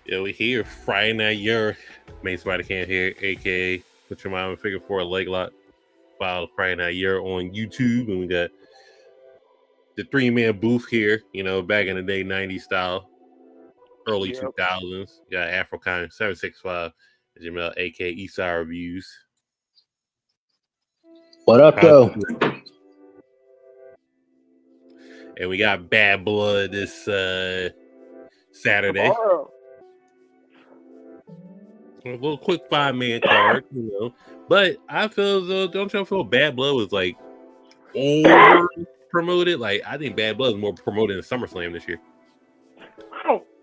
Yeah, we here Friday Night Yerrr. Main Spider Can't Hear, aka Put Your Mom in Figure 4 Leg Lock. Follow Friday Night Yerrr on YouTube, and we got the 3-man booth here. Back in the day, 90s style, early Yep. 2000s. You got AfroCon 765, Jamel, aka Eastside Reviews. What up, How's though? And we got Bad Blood this Saturday. Tomorrow. A little quick 5-man card, But I feel as though, don't y'all feel Bad Blood was like over promoted? Like, I think Bad Blood is more promoted in SummerSlam this year.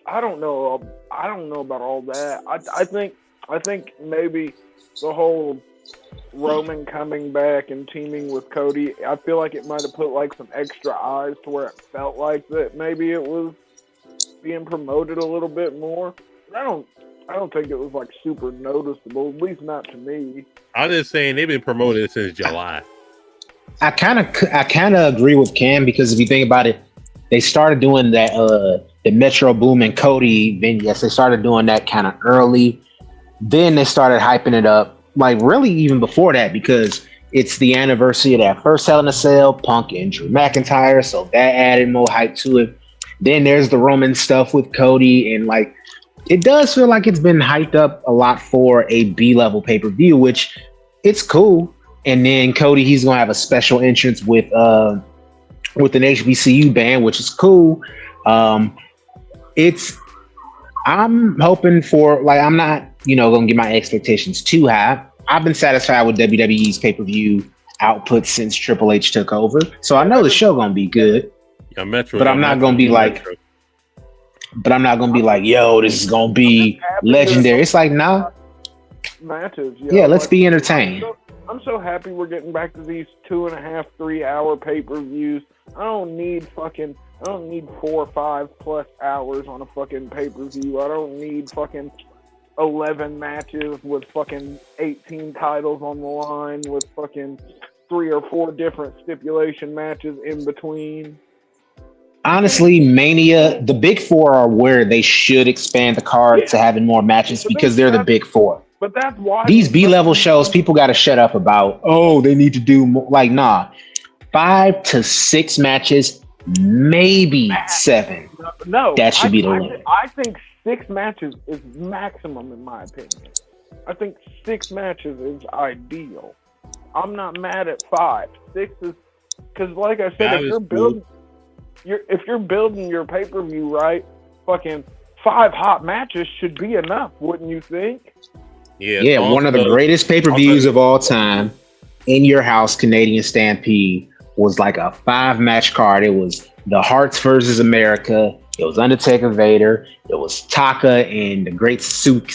I don't know. I don't know about all that. I think maybe the whole Roman coming back and teaming with Cody, I feel like it might have put like some extra eyes to where it felt like that maybe it was being promoted a little bit more. But I don't think it was like super noticeable, at least not to me. I'm just saying they've been promoted since July. I kind of agree with Cam because if you think about it, they started doing that the Metro Boom and Cody vignettes. They started doing that kind of early. Then they started hyping it up, like really even before that, because it's the anniversary of that first Hell in a Cell, Punk and Drew McIntyre, so that added more hype to it. Then there's the Roman stuff with Cody, and like it does feel like it's been hyped up a lot for a B-level pay-per-view, which it's cool. And then Cody, he's gonna have a special entrance with an HBCU band, which is cool. I'm hoping for, like, I'm not, gonna get my expectations too high. I've been satisfied with WWE's pay-per-view output since Triple H took over. So I know the show gonna be good. But I'm not gonna be like, yo, this is gonna be legendary. It's like, nah. Matches. Yeah, let's be entertained. I'm so happy we're getting back to these 2.5, 3 hour pay-per-views. I don't need 4 or 5 plus hours on a fucking pay-per-view. I don't need fucking 11 matches with fucking 18 titles on the line with fucking 3 or 4 different stipulation matches in between. Honestly, Mania, the big four are where they should expand the card to having more matches because they're the big four. But that's why these B-level shows, people got to shut up about, they need to do more. Like, nah, 5 to 6 matches, maybe 7. No, that should be the limit. I think 6 matches is maximum in my opinion. I think 6 matches is ideal. I'm not mad at 5. 6 is because, like I said, if you're building your pay-per-view right, fucking 5 hot matches should be enough, wouldn't you think? Yeah, one of the greatest pay-per-views of all time, In Your House, Canadian Stampede, was like a 5-match card. It was the Hearts versus America. It was Undertaker Vader. It was Taka and the Great Suke,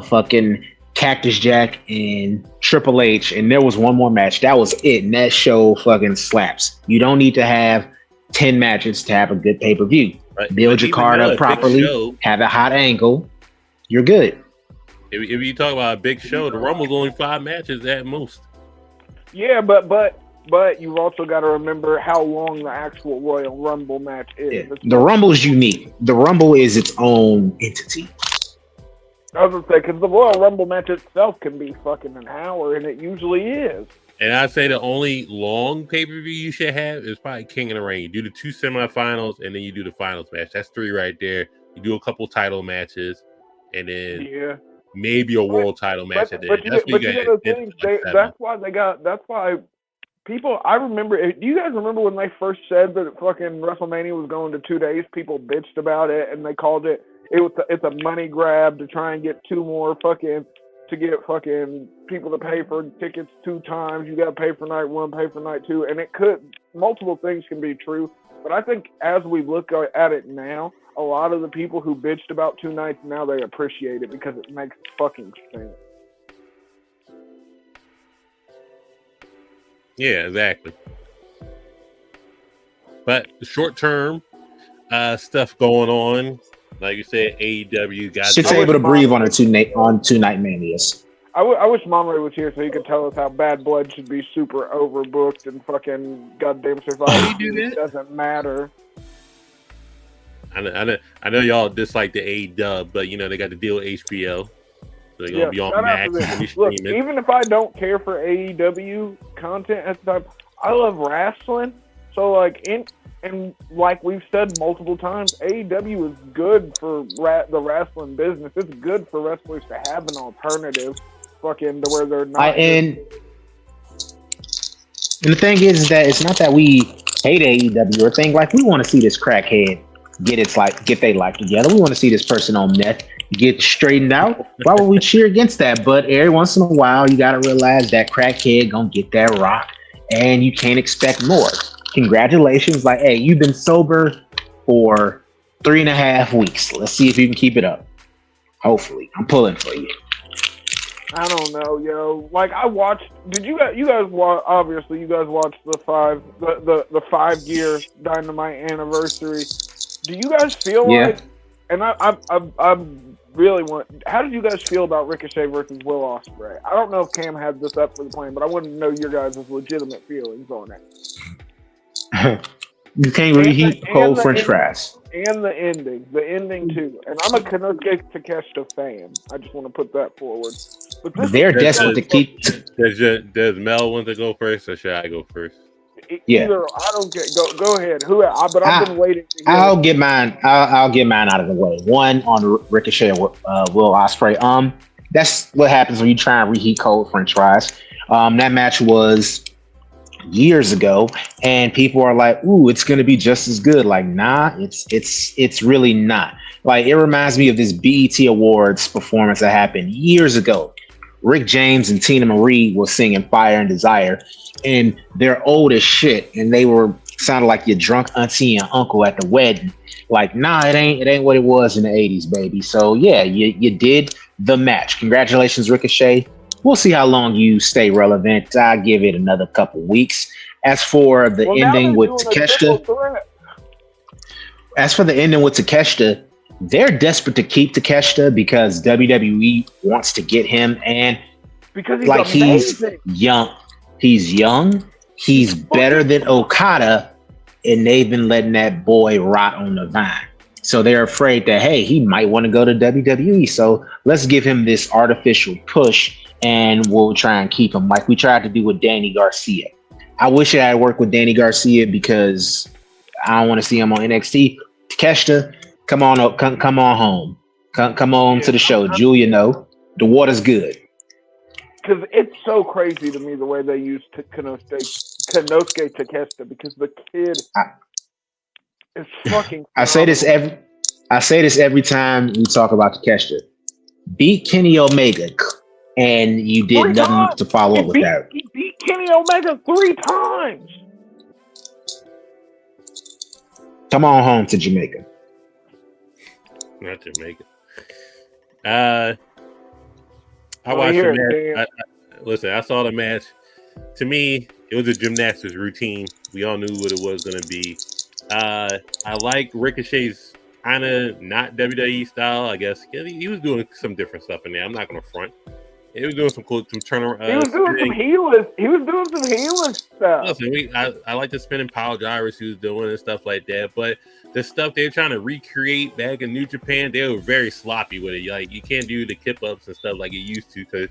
fucking Cactus Jack and Triple H. And there was one more match. That was it. And that show fucking slaps. You don't need to have 10 matches to have a good pay-per-view. Right. Build your card up properly. Have a hot angle. You're good. If you talk about a big show, the Rumble's only 5 matches at most. Yeah, but you've also got to remember how long the actual Royal Rumble match is. Yeah. The Rumble is unique. The Rumble is its own entity. I was going to say, because the Royal Rumble match itself can be fucking an hour, and it usually is. And I'd say the only long pay-per-view you should have is probably King of the Ring. You do the 2 semifinals, and then you do the finals match. That's 3 right there. You do a couple title matches, and then maybe a world title match at the end. That's why people, I remember, do you guys remember when they first said that fucking WrestleMania was going to 2 days? People bitched about it, and they called it's a money grab to try and get 2 more to get fucking people to pay for tickets 2 times. You got to pay for night 1, pay for night 2, and multiple things can be true. But I think as we look at it now, a lot of the people who bitched about 2 nights now, they appreciate it because it makes fucking sense. Yeah, exactly. But the short-term stuff going on, like you said, AEW got. She's able to breathe on 2 night manias. I wish Monroe was here so he could tell us how Bad Blood should be super overbooked and fucking goddamn survive. It doesn't matter. I know y'all dislike the A dub, but you know they got to deal with HBO, so they're gonna be on shout out to Max them. when you Look, stream it. even if I don't care for AEW content at the time, I love wrestling. So like and like we've said multiple times, AEW is good for the wrestling business. It's good for wrestlers to have an alternative, fucking to where they're not. And the thing is that it's not that we hate AEW or think like we want to see this crackhead get their life together. We want to see this person on meth get straightened out. Why would we cheer against that? But every once in a while, you got to realize that crackhead gonna get that rock, and you can't expect more. Congratulations, like, hey, you've been sober for 3.5 weeks. Let's see if you can keep it up. Hopefully, I'm pulling for you. I don't know, yo. Like I watched. Did you guys watch? Obviously, you guys watched the 5-year Dynamite anniversary. Do you guys feel like? And I really want. How did you guys feel about Ricochet versus Will Ospreay? I don't know if Cam had this up for the plan, but I wanted to know your guys' legitimate feelings on it. You can't reheat cold French fries. And the ending too. And I'm a Konosuke Takeshita fan. I just want to put that forward. But they're desperate to keep. Does Mel want to go first, or should I go first? Either I don't get. Go ahead. But I've been waiting. I'll get mine. I'll get mine out of the way. One on Ricochet, Will Ospreay. That's what happens when you try and reheat cold French fries. That match was years ago, and people are like, "Ooh, it's gonna be just as good." Like, nah, it's really not. Like, it reminds me of this BET Awards performance that happened years ago. Rick James and Tina Marie was singing "Fire and Desire," and they're old as shit, and they were sounded like your drunk auntie and uncle at the wedding. Like, nah, it ain't what it was in the '80s, baby. So yeah, you did the match. Congratulations, Ricochet. We'll see how long you stay relevant. I'll give it another couple weeks. As for the ending with Takeshita, they're desperate to keep Takeshita because WWE wants to get him, and because he's young. He's young. He's better than Okada, and they've been letting that boy rot on the vine. So they're afraid that, hey, he might want to go to WWE. So let's give him this artificial push, and we'll try and keep him like we tried to do with Danny Garcia. I wish I had worked with Danny Garcia because I don't want to see him on NXT. Takeshita, come on home. Come on to the show. Julia, no, the water's good. Because it's so crazy to me the way they use Konosuke Takeshita, because the kid is fucking phenomenal. I say this every time we talk about Takeshita. Beat Kenny Omega, and you did nothing to follow up with that. He beat Kenny Omega 3 times. Come on home to Jamaica. Not Jamaica. I watched the match. Listen, I saw the match. To me, it was a gymnastics routine. We all knew what it was going to be. I like Ricochet's kind of not WWE style, I guess. He was doing some different stuff in there. I'm not going to front. He was doing some turnaround. He was doing some healing stuff. Listen, I like the spinning power drivers he was doing and stuff like that. But the stuff they're trying to recreate back in New Japan, they were very sloppy with it. Like, you can't do the kip ups and stuff like you used to because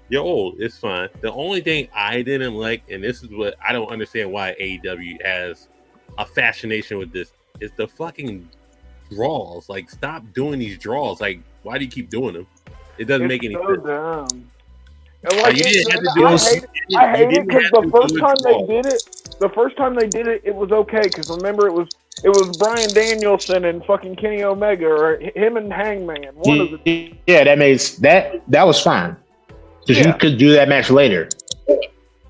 you're old. It's fine. The only thing I didn't like, and this is what I don't understand why AEW has a fascination with this, is the fucking draws. Like, stop doing these draws. Like, why do you keep doing them? It doesn't make any sense. Dumb. And like, I hate it because the first time they did it, it was okay. Because remember, it was Bryan Danielson and fucking Kenny Omega, or him and Hangman. That was fine. Because you could do that match later.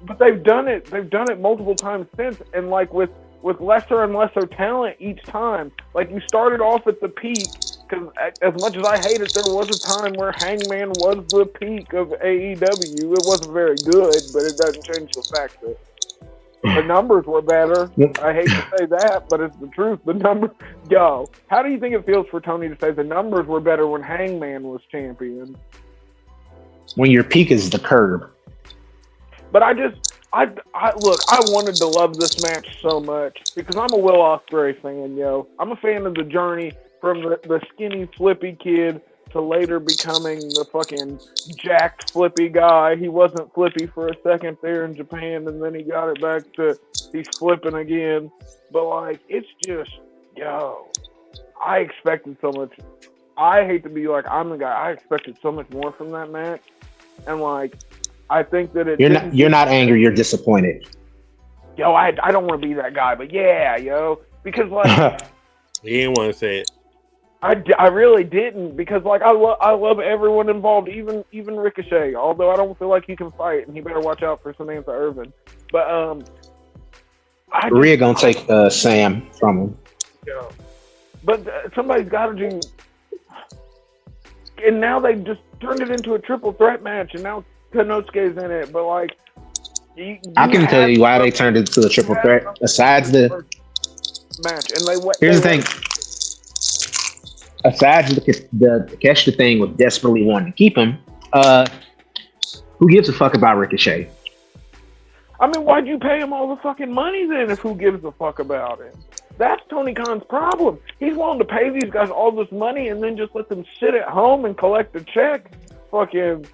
But they've done it. They've done it multiple times since, and like with lesser and lesser talent each time. Like, you started off at the peak. Because as much as I hate it, there was a time where Hangman was the peak of AEW. It wasn't very good, but it doesn't change the fact that the numbers were better. I hate to say that, but it's the truth. The numbers, how do you think it feels for Tony to say the numbers were better when Hangman was champion? When your peak is the curb. But I wanted to love this match so much because I'm a Will Ospreay fan, yo. I'm a fan of the journey. from the skinny flippy kid to later becoming the fucking jacked flippy guy. He wasn't flippy for a second there in Japan, and then he got it back to he's flipping again. But like, it's just, yo, I expected so much. I hate to be like, I'm the guy. I expected so much more from that match, and like, I think that you're not angry. You're disappointed. Yo, I don't want to be that guy, but yeah, yo, because like, he didn't want to say it. I really didn't, because like I love everyone involved, even Ricochet. Although I don't feel like he can fight, and he better watch out for Samantha Irvin. But Rhea gonna take Sam from him. Yeah. But somebody's got to do. And now they just turned it into a triple threat match, and now Konosuke's in it. But like, I can tell you why they turned it into a triple threat. Besides the match, and here's the thing. Aside the Takeshita thing with desperately wanting to keep him, who gives a fuck about Ricochet? I mean, why'd you pay him all the fucking money then if who gives a fuck about him? That's Tony Khan's problem. He's willing to pay these guys all this money and then just let them sit at home and collect a check. Fucking,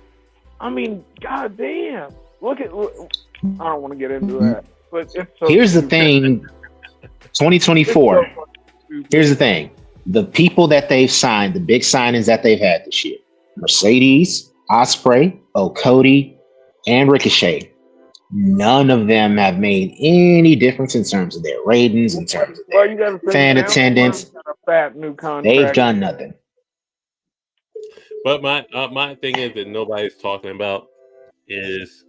I mean, goddamn. I don't want to get into that, but it's so Here's stupid. the thing, 2024. Here's the thing. The people that they've signed, the big signings that they've had this year, Mercedes, Ospreay, Cody, and Ricochet, none of them have made any difference in terms of their ratings, in terms of their fan attendance. Fat new contract. They've done nothing. But my thing is that nobody's talking about is,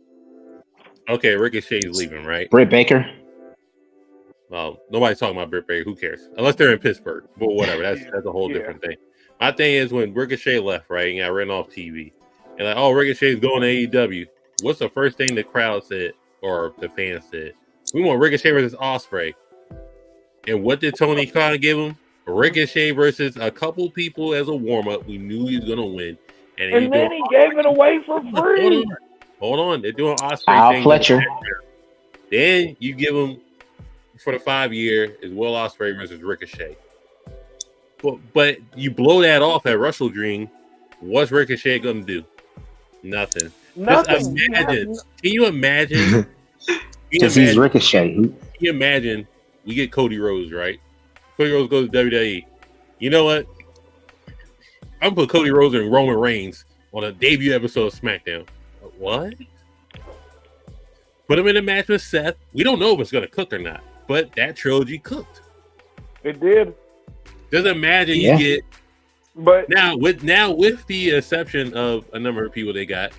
okay, Ricochet's leaving, right? Britt Baker. Well, nobody's talking about Britt Baker. Who cares? Unless they're in Pittsburgh. But whatever. That's a whole different thing. My thing is when Ricochet left, right, and got written off TV, and like, oh, Ricochet's going to AEW. What's the first thing the crowd said or the fans said? We want Ricochet versus Ospreay. And what did Tony Khan give him? Ricochet versus a couple people as a warm up. We knew he was going to win, and then he gave it away for free. Hold on. They're doing Ospreay. Al Fletcher. Then you give him for the 5-year is Will Ospreay versus Ricochet. But you blow that off at Wrestle Dream. What's Ricochet going to do? Nothing. Nothing. Just imagine. Can you imagine? Because he's Ricochet. Can you imagine we get Cody Rhodes, right? Cody Rhodes goes to WWE. You know what? I'm going to put Cody Rhodes and Roman Reigns on a debut episode of SmackDown. What? Put him in a match with Seth. We don't know if it's going to cook or not, but that trilogy cooked. It did. Just imagine you get. But now with the exception of a number of people they got,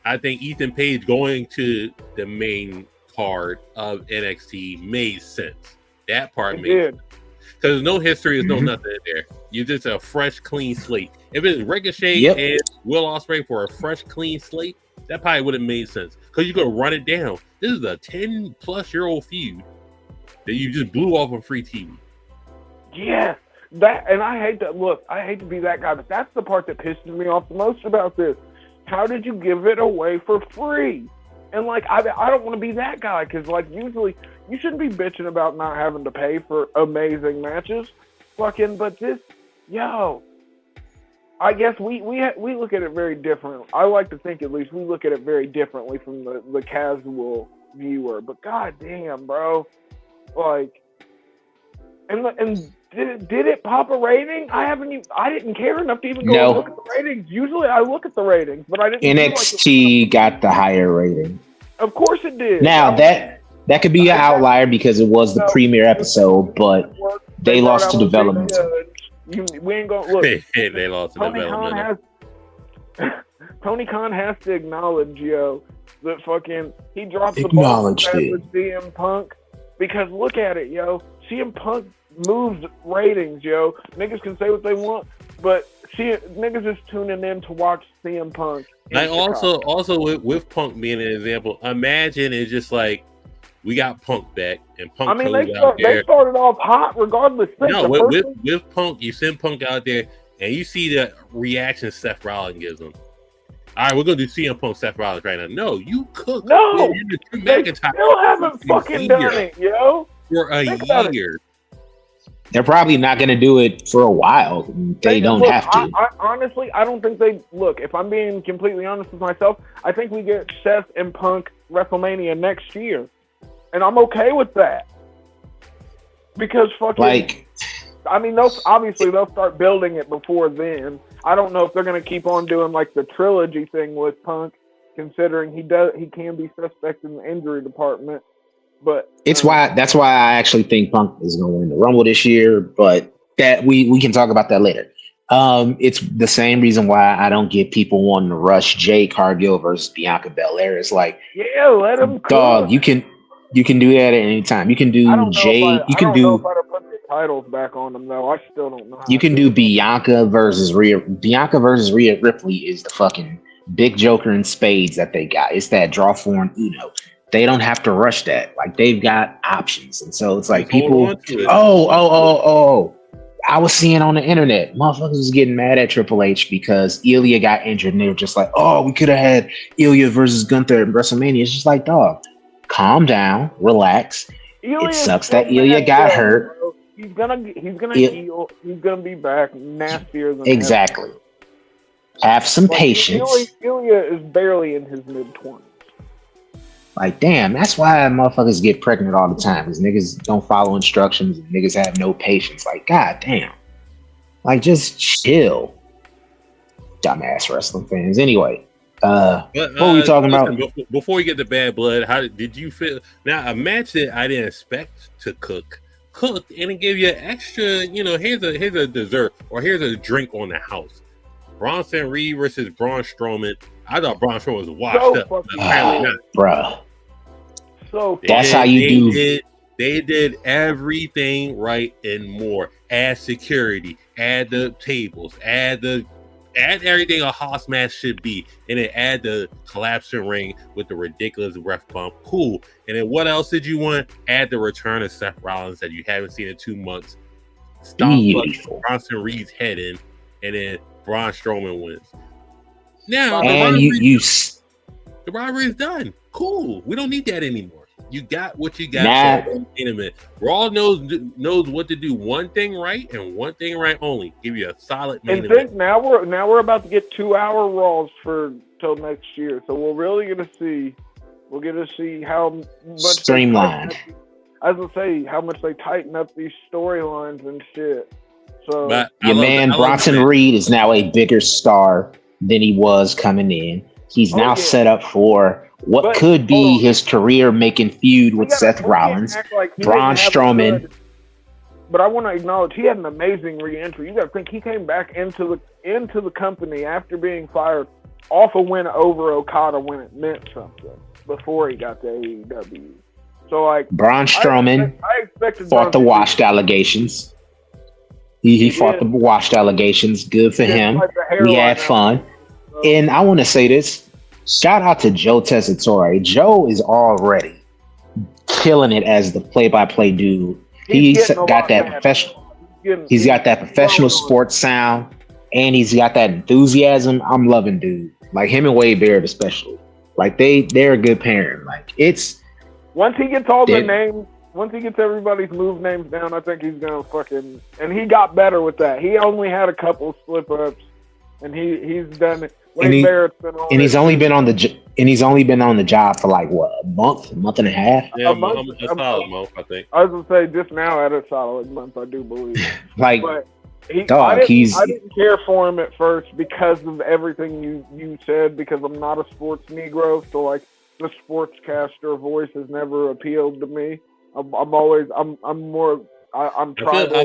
I think Ethan Page going to the main card of NXT made sense. That part made sense. Because no history is no nothing there. You're just a fresh, clean slate. If it's Ricochet and Will Ospreay for a fresh, clean slate, that probably would have made sense. Because you could run it down. This is a 10-plus-year-old feud that you just blew off on free TV. Yeah. That, and I hate to be that guy, but that's the part that pisses me off the most about this. How did you give it away for free? And like, I don't want to be that guy, because like usually you shouldn't be bitching about not having to pay for amazing matches. Fucking, but this, I guess we look at it very different. I like to think at least we look at it very differently from the casual viewer. But goddamn, bro, like, and did it pop a rating? I didn't care enough to even go and look at the ratings. Usually I look at the ratings, but I didn't. NXT got the higher rating. Of course it did. Now that could be an outlier because it was the premiere episode, but they lost to development. We ain't gonna look. They lost to development. Tony Khan has to acknowledge, that fucking he dropped the ball with CM Punk, because look at it, CM Punk moves ratings, Niggas can say what they want, but niggas is tuning in to watch CM Punk. Like also with Punk being an example, imagine it's just like we got Punk back and Punk. I mean, they started off hot regardless. No, with Punk, you send Punk out there and you see the reaction Seth Rollins gives him. All right, we're gonna do CM Punk, Seth Rollins right now. No, you cook. No, they still haven't fucking done it, for a year. They're probably not going to do it for a while. They don't look, have to. I honestly, I don't think they look. If I'm being completely honest with myself, I think we get Seth and Punk WrestleMania next year, and I'm okay with that because fucking. Like, I mean, they'll start building it before then. I don't know if they're gonna keep on doing like the trilogy thing with Punk, considering he can be suspect in the injury department. But that's why I actually think Punk is going to win the Rumble this year. But that we can talk about that later. It's the same reason why I don't get people wanting to rush Jade Cargill versus Bianca Belair. It's like, yeah, let them dog, cook. you can do that at any time. You can do Jade. You can know if do. I'd have put the titles back on them though. I still don't know. You can do Bianca versus Rhea. Bianca versus Rhea Ripley is the fucking big joker in spades that they got. It's that draw four and Uno. They don't have to rush that. Like they've got options, and so it's like people. Oh! I was seeing on the internet, motherfuckers was getting mad at Triple H because Ilya got injured, and they were just like, "Oh, we could have had Ilya versus Gunther at WrestleMania." It's just like, dog, calm down, relax. It sucks that Ilya got hurt. Bro. He's gonna heal. He's gonna be back nastier than exactly. Ever. Have some patience. Ilya is barely in his mid-20s. Like, damn, that's why motherfuckers get pregnant all the time. Because niggas don't follow instructions and niggas have no patience. Like, god damn. Like, just chill. Dumbass wrestling fans. Anyway, what were we talking about? Before we get to bad blood, how did you feel? Now, a match that I didn't expect to cooked, and it gave you an extra, here's a dessert or here's a drink on the house. Bronson Reed versus Braun Strowman. I thought Braun Strowman was washed up. Apparently not. Bruh. So that's how you do. They did everything right and more. Add security, add the tables, add everything a house match should be, and then add the collapsing ring with the ridiculous ref bump. Cool. And then what else did you want? Add the return of Seth Rollins that you haven't seen in 2 months. Stop Bronson Reed's head in, and then Braun Strowman wins. Now the robbery is done. Cool. We don't need that anymore. You got what you got. In a minute, Raw knows what to do. One thing right and one thing right only. Give you a solid main event. Now we're about to get 2-hour Raws till next year. So we're really gonna see. We're gonna see how much streamlined. I was gonna say how much they tighten up these storylines and shit. So your man Bronson Reed is now a bigger star than he was coming in. He's now set up for what could be his career-making feud with Seth Rollins, Braun Strowman. But I want to acknowledge he had an amazing re-entry. You got to think he came back into the company after being fired off a win over Okada when it meant something before he got to AEW. So like Braun Strowman fought the washed allegations. He fought the washed allegations. Good for him. We had fun. And I want to say this. Shout out to Joe Tessitore. Joe is already killing it as the play-by-play dude. He's got that professional. He's got that professional sports sound, and he's got that enthusiasm. I'm loving dude. Like him and Wade Barrett especially. Like they're a good pairing. Like it's once he gets all the names. Once he gets everybody's move names down, I think he's gonna fucking. And he got better with that. He only had a couple slip ups, and he's done it. He's only been on the job for like what, a month and a half. Yeah, a solid month, I think. I was gonna say just now at a solid month, I do believe. Like, but I didn't care for him at first because of everything you said. Because I'm not a sports Negro, so like the sportscaster voice has never appealed to me. I'm tribal.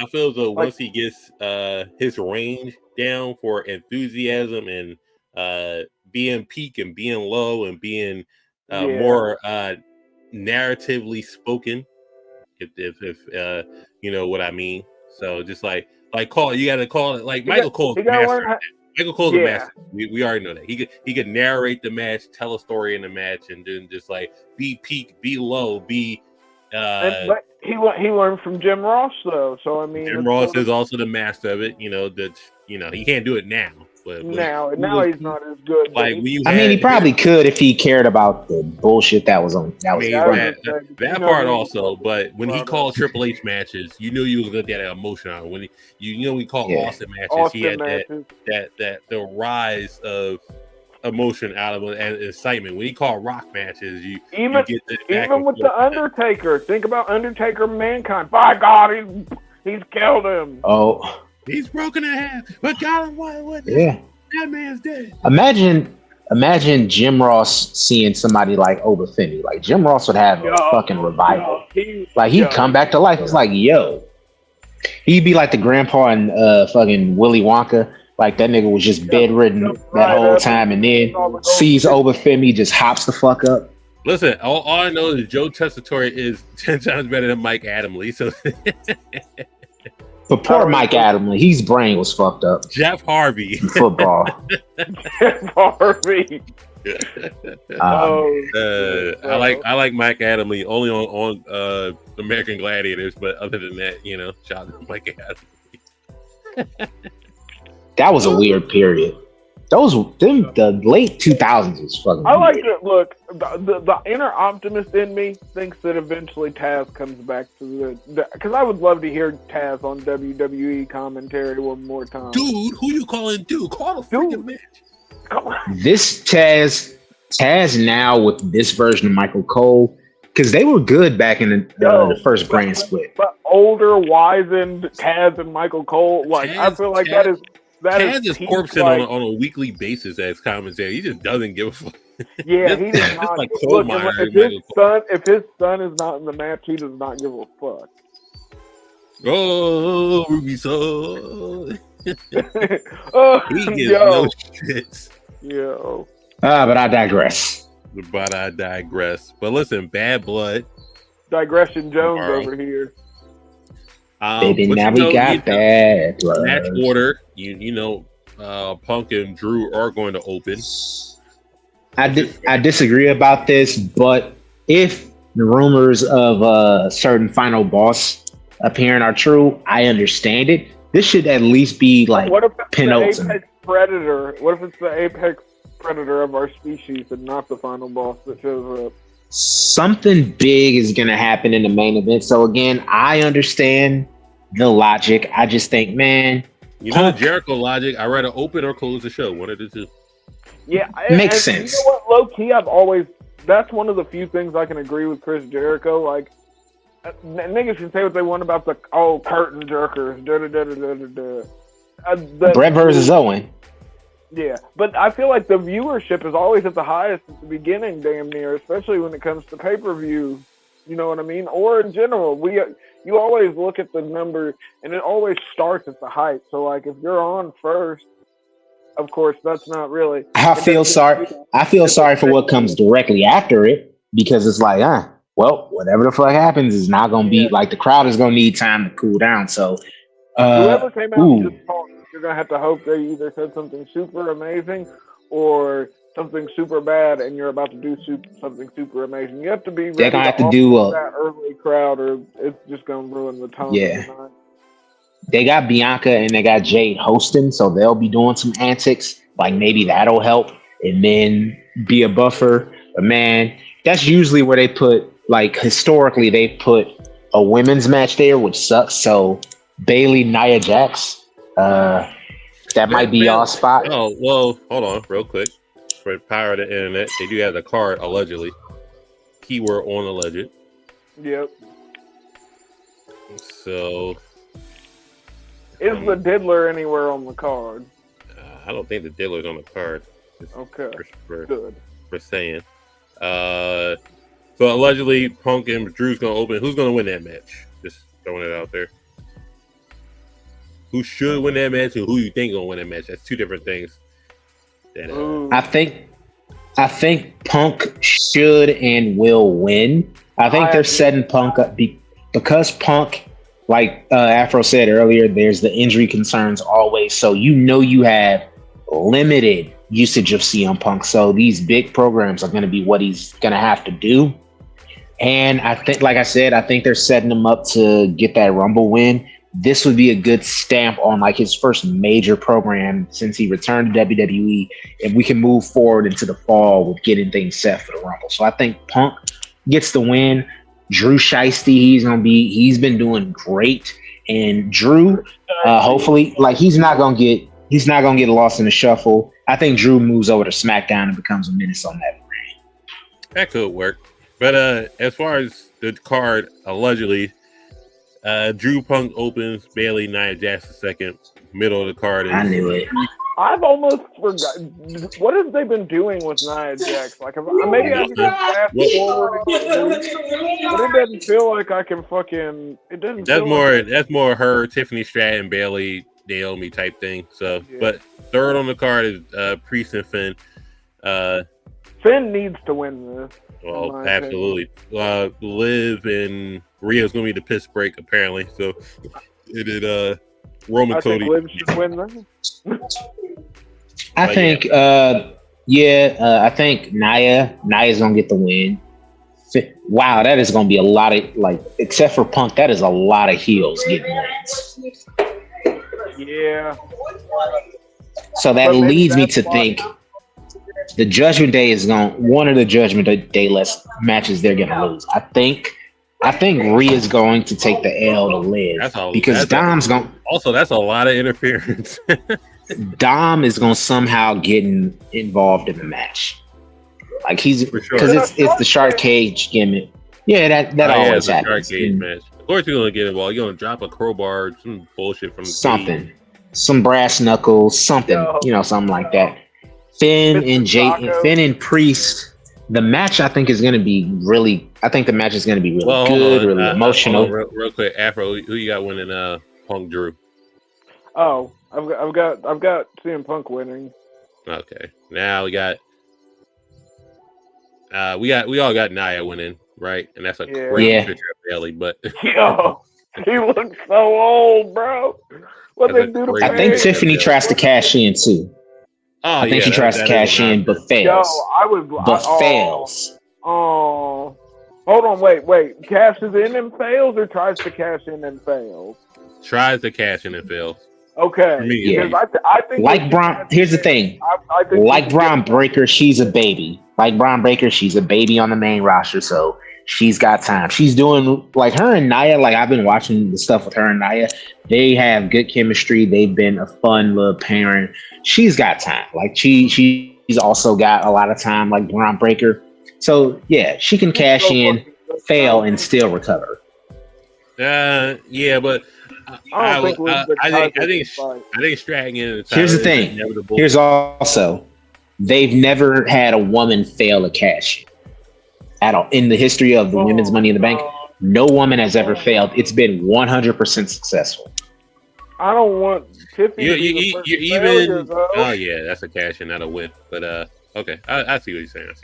I feel as though once he gets his range down for enthusiasm and being peak and being low and being more narratively spoken, if you know what I mean. So just like call, you got to call it like Michael Cole's master. Michael Cole's a master. We already know that he could narrate the match, tell a story in the match, and then just like be peak, be low, be. But he learned from Jim Ross though, so I mean Jim Ross is also the master of it. He can't do it now. But now he's not as good. Like when you I mean, he probably could if he cared about the bullshit that was on. That was I in mean, front. that part also. But when he called Triple H matches, you knew you was gonna get that emotion out. When when he called Austin matches, he had that the rise of emotion out of it and excitement. When he called Rock matches, you get the even with the Undertaker. Think about Undertaker, Mankind. By God, he's killed him. Oh, he's broken in half. But God, what? Yeah, that man's dead. Imagine Jim Ross seeing somebody like Obafemi. Like Jim Ross would have a fucking revival. He'd come back to life. It's like, yo, he'd be like the grandpa in fucking Willy Wonka. Like that nigga was just bedridden that whole time, and then sees Obafemi, just hops the fuck up. Listen, all I know is Joe Tessitore is 10 times better than Mike Adamle. So, but poor Mike Adamle, his brain was fucked up. Jeff Harvey, football. Jeff Harvey. I like Mike Adamle only on American Gladiators, but other than that, shout out to Mike Adamle. That was a weird period. The late 2000s was fucking. I like it. Look, the inner optimist in me thinks that eventually Taz comes back to because I would love to hear Taz on WWE commentary one more time. Dude, who you calling dude? Call the freaking match. Come on. This Taz now with this version of Michael Cole, because they were good back in the first brand split. But older, wizened Taz and Michael Cole, I feel like Taz is corpsing on a weekly basis as commentary. He just doesn't give a fuck. Yeah, he does not. Like Look, if his son is not in the match, he does not give a fuck. Oh, Ruby son. He gives no shits. Yo. But I digress. But listen, Bad Blood. Digression Jones over here. Baby, now we got Bad Blood. Match order, Punk and Drew are going to open. I disagree about this, but if the rumors of a certain final boss appearing are true, I understand it. This should at least be like penultimate. Predator. What if it's the apex predator of our species and not the final boss that shows up? Something big is going to happen in the main event. So again, I understand the logic. I just think, man, the Jericho logic. I rather open or close the show. One of the two. Yeah, makes sense. You know what? Low key, that's one of the few things I can agree with Chris Jericho. Like, niggas can say what they want about the curtain jerkers. Brett versus Owen. Yeah, but I feel like the viewership is always at the highest at the beginning, damn near, especially when it comes to pay-per-view. You know what I mean? Or in general, you always look at the number, and it always starts at the height. So, like, if you're on first, of course, that's not really. I feel sorry for what comes directly after it, because it's like, well, whatever the fuck happens is not going to be like the crowd is going to need time to cool down. So, whoever came out and just talked, you're going to have to hope they either said something super amazing or something super bad, and you're about to do something super amazing. You have to be ready. They're going to have to do that early crowd, or it's just going to ruin the tone. Yeah. Of the night. They got Bianca and they got Jade hosting, so they'll be doing some antics. Like maybe that'll help, and then be a buffer. But man, that's usually where they put. Like historically, they put a women's match there, which sucks. So Bailey, Nia Jax. That might be y'all spot. Oh, well, hold on real quick. For the power of the internet, they do have the card, allegedly. Keyword on alleged. Yep. So... Is the diddler anywhere on the card? I don't think the diddler's on the card. Okay, good. For saying. So allegedly, Punk and Drew's going to open. Who's going to win that match? Just throwing it out there. Who should win that match and who you think going to win that match? That's two different things. I think Punk should and will win. I think they're setting Punk up because Punk, like Afro said earlier, there's the injury concerns always. So you have limited usage of CM Punk. So these big programs are going to be what he's going to have to do. And I think, like I said, I think they're setting him up to get that Rumble win. this would be a good stamp on like his first major program since he returned to WWE, and we can move forward into the fall with getting things set for the Rumble. So I think Punk gets the win. Drew Shiesty, he's been doing great, and Drew, hopefully, like he's not gonna get lost in the shuffle. I think Drew moves over to SmackDown and becomes a menace on that. That could work. But as far as the card, allegedly, Drew Punk opens, Bailey, Nia Jax second. Middle of the card is... I knew it. I've almost forgot. What have they been doing with Nia Jax? Like, maybe I can just fast forward and get loose, but it doesn't feel like I can fucking. It doesn't. That's more her, Tiffany Stratton, Bailey, Naomi type thing. So, yeah. But third on the card is Priest and Finn. Finn needs to win this. Well, absolutely. Liv and Rhea's gonna be the piss break apparently. So it is Roman Cody. Liv should win this. I think Nia's gonna get the win. Wow, that is gonna be a lot of except for Punk, that is a lot of heels getting wins. Yeah. So that leads me to think the Judgment Day is one of the Judgment Day less matches they're gonna lose. I think Rhea's going to take the L to Liv because Dom's going. Also, that's a lot of interference. Dom is going to somehow get involved in the match, like he's because it's the shark cage gimmick. Yeah, that always happens. Shark cage match. Of course, you're going to get involved. You're going to drop a crowbar, some bullshit from the something, cage. Some brass knuckles, something, something like that. Finn and Priest. The match I think is going to be really. I think the match is going to be really good, really emotional. Real quick, Afro, who you got winning? Punk Drew. Oh, I've got CM Punk winning. Okay, now we all got Nia winning, right? And that's a great picture of Bailey, but yo, he looks so old, bro. What they do to I think Tiffany tries to cash in too. Oh, I think she tries to cash in, but fails. Fails. Oh, hold on, wait. Cashes in and fails, or tries to cash in and fails? Tries to cash in and fails. Okay. I think like Braun. Here's the thing. I think like Braun Breaker, she's a baby. Like Braun Breaker, she's a baby on the main roster, so she's got time. She's doing like her and Nia. Like I've been watching the stuff with her and Nia. They have good chemistry. They've been a fun little parent. She's got time. Like she's also got a lot of time. Like Braun Breaker. So yeah, she can cash in, fail, and still recover. Yeah, but I think Stratton in. Here's the thing. Here's also they've never had a woman fail a cash at all in the history of the women's Money in the Bank. No woman has ever failed. It's been 100% successful. I don't want Tiffany. You even. Oh yeah, that's a cash in, not a win. But okay, I see what you're saying.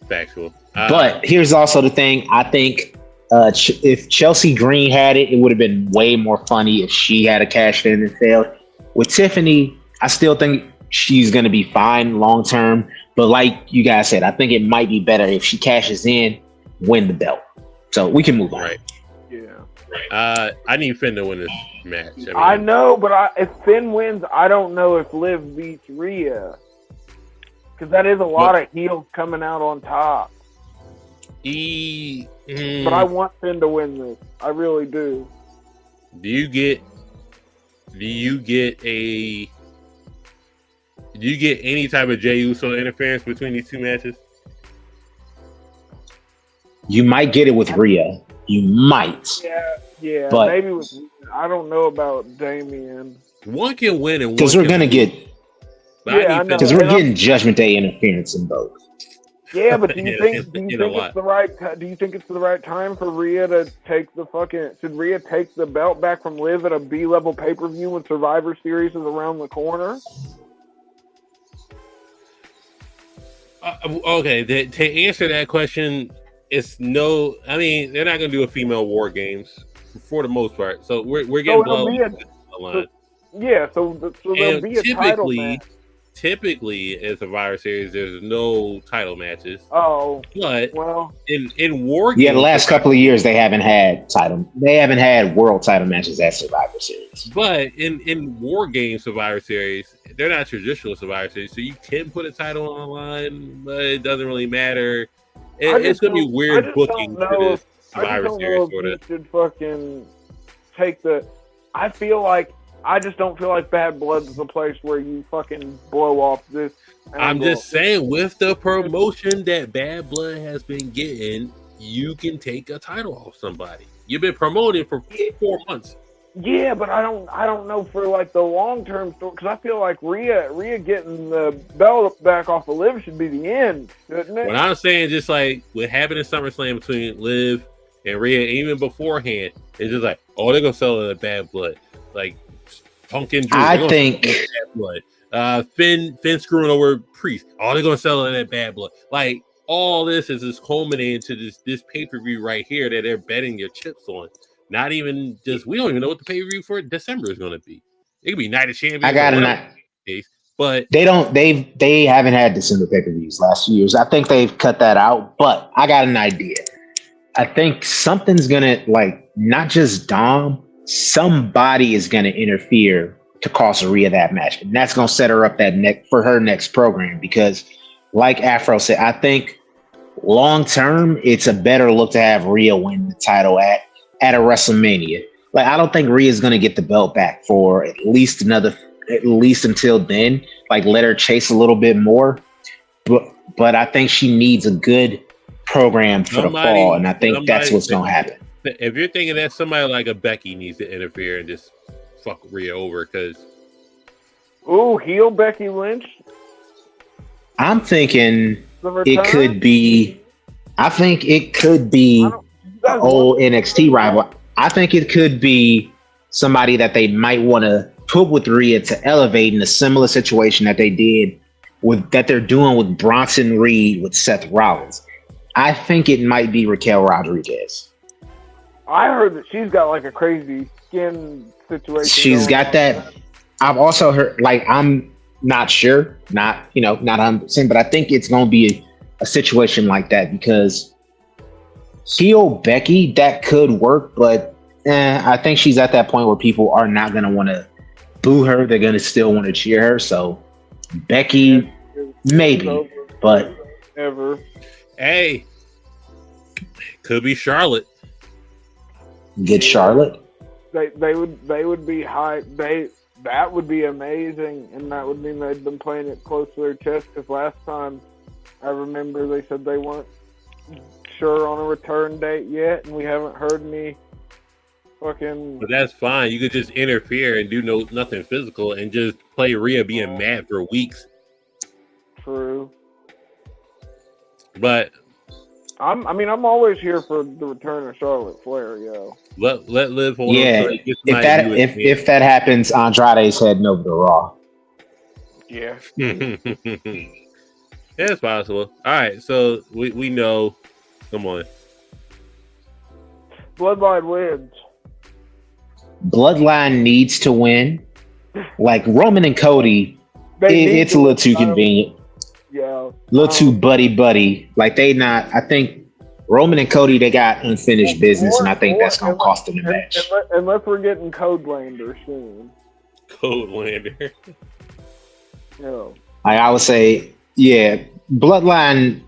Factual. But here's also the thing. I think if Chelsea Green had it, it would have been way more funny if she had a cash in and failed. With Tiffany, I still think she's going to be fine long term. But like you guys said, I think it might be better if she cashes in, win the belt. So we can move on. Right. Yeah. I need Finn to win this match. I know, but if Finn wins, I don't know if Liv beats Rhea. Because that is a lot of heels coming out on top. But I want Finn to win this. I really do. Do you get any type of Jey Uso interference between these two matches? You might get it with Rhea. You might. Yeah. But maybe with. I don't know about Damian. One can win and because we're gonna get. Because we're getting Judgment Day interference in both. Yeah, but do you think it's the right? Do you think it's the right time for Rhea to take the fucking? Should Rhea take the belt back from Liv at a B-level pay-per-view when Survivor Series is around the corner? Okay, to answer that question, it's no. I mean, they're not going to do a female War Games for the most part. So we're getting blown. So there'll be a title match. typically in Survivor Series, there's no title matches. Oh, But well, in War Yeah, the Games, last couple of years they haven't had world title matches at Survivor Series. but in War Games Survivor Series, they're not traditional Survivor Series, so you can put a title on the line, but it doesn't really matter. It's gonna be weird booking for this I just Survivor don't Series know if sort you of. should fucking take the. I just don't feel like Bad Blood is a place where you fucking blow off this. I'm angle. just saying, with the promotion that Bad Blood has been getting, you can take a title off somebody. You've been promoting for 4 months. Yeah, but I don't know for like the long term story because I feel like Rhea getting the belt back off of Liv should be the end, shouldn't it? What I'm saying, just like what happened in SummerSlam between Liv and Rhea, even beforehand, it's just like, oh, they're gonna sell it at Bad Blood, like Punk and Drew. I think Bad Blood. Finn screwing over Priest. Oh, they're gonna sell it at Bad Blood. Like all this is just culminating to this pay-per-view right here that they're betting their chips on. Not even just we don't even know what the pay-per-view for December is gonna be. It could be Night of Champions. I got or an whatever case, but they haven't had December pay-per-views last few years. I think they've cut that out, but I got an idea. I think something's gonna not just Dom, somebody is gonna interfere to cost Rhea that match. And that's gonna set her up for her next program because like Afro said, I think long term it's a better look to have Rhea win the title at a WrestleMania. Like I don't think Rhea's gonna get the belt back for at least until then. Like let her chase a little bit more. But I think she needs a good program for the fall, and I think that's what's gonna happen. If you're thinking that somebody like a Becky needs to interfere and just fuck Rhea over, because heel Becky Lynch. I'm thinking it could be. I think it could be an old NXT rival. I think it could be somebody that they might want to put with Rhea to elevate in a similar situation that they did that they're doing with Bronson Reed with Seth Rollins. I think it might be Raquel Rodriguez. I heard that she's got like a crazy skin situation. She's got that. I've also heard, I'm not sure, not 100%, but I think it's going to be a situation like that because heel Becky, that could work, but I think she's at that point where people are not going to want to boo her. They're going to still want to cheer her. So Becky, maybe, but ever. Hey, could be Charlotte. Get Charlotte. They would be high. That would be amazing, and that would mean they'd been playing it close to their chest. Because last time, I remember they said they weren't sure on a return date yet, and we haven't heard any fucking. But that's fine. You could just interfere and do nothing physical, and just play Rhea being mad for weeks. True. But I'm always here for the return of Charlotte Flair, yo. Let Liv hold on. Yeah, if that happens, Andrade's heading over to Raw. Yeah. It's possible. All right, so we know. Come on. Bloodline wins. Bloodline needs to win. Like Roman and Cody, it's a little too convenient. Yeah. A little too buddy. Like I think Roman and Cody, they got unfinished business, and I think that's going to cost them the match. Unless we're getting Codelander soon. Codelander. No. I would say, yeah, Bloodline,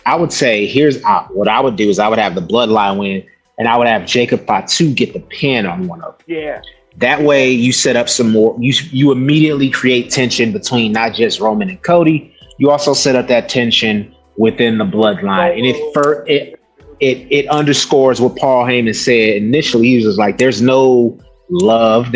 I would say, here's what I would do is I would have the Bloodline win, and I would have Jacob Fatu get the pin on one of them. Yeah. That way you set up some more, you immediately create tension between not just Roman and Cody, you also set up that tension within the Bloodline. And it underscores what Paul Heyman said initially. He was just like, there's no love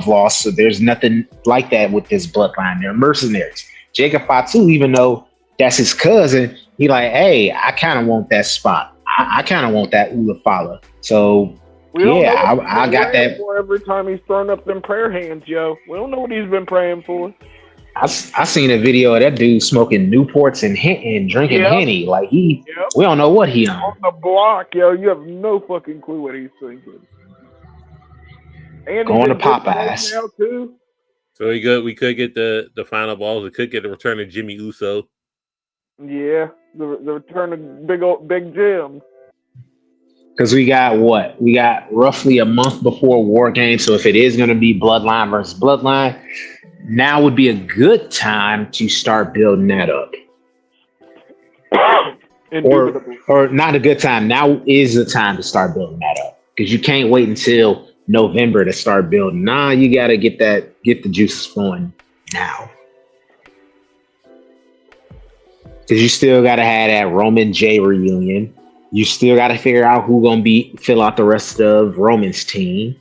lost. So there's nothing like that with this Bloodline. They're mercenaries. Jacob Fatu, even though that's his cousin, he like, hey, I kind of want that spot. I kind of want that Ulafala. So I got that. Every time he's throwing up them prayer hands, yo. We don't know what he's been praying for. I seen a video of that dude smoking Newports and drinking Henny. Like we don't know what he on the block, yo. You have no fucking clue what he's thinking. And going to Popeyes now too. So we could get the final balls. We could get the return of Jimmy Uso. Yeah, the return of Big Jim. Because we got what? We got roughly a month before War Games. So if it is going to be Bloodline versus Bloodline, now would be a good time to start building that up. Or not a good time. Now is the time to start building that up. Because you can't wait until November to start building. Nah, you got to get the juices flowing now. Because you still got to have that Roman J reunion. You still got to figure out who gonna fill out the rest of Roman's team.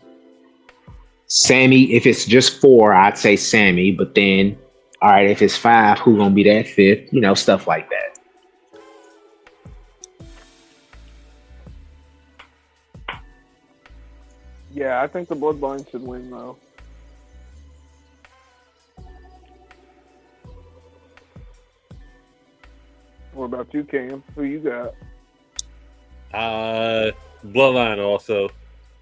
Sammy, if it's just 4, I'd say Sammy. But then, all right, if it's 5, who gonna be that 5th? You know, stuff like that. Yeah, I think the Bloodline should win though. What about you, Cam? Who you got? Bloodline also.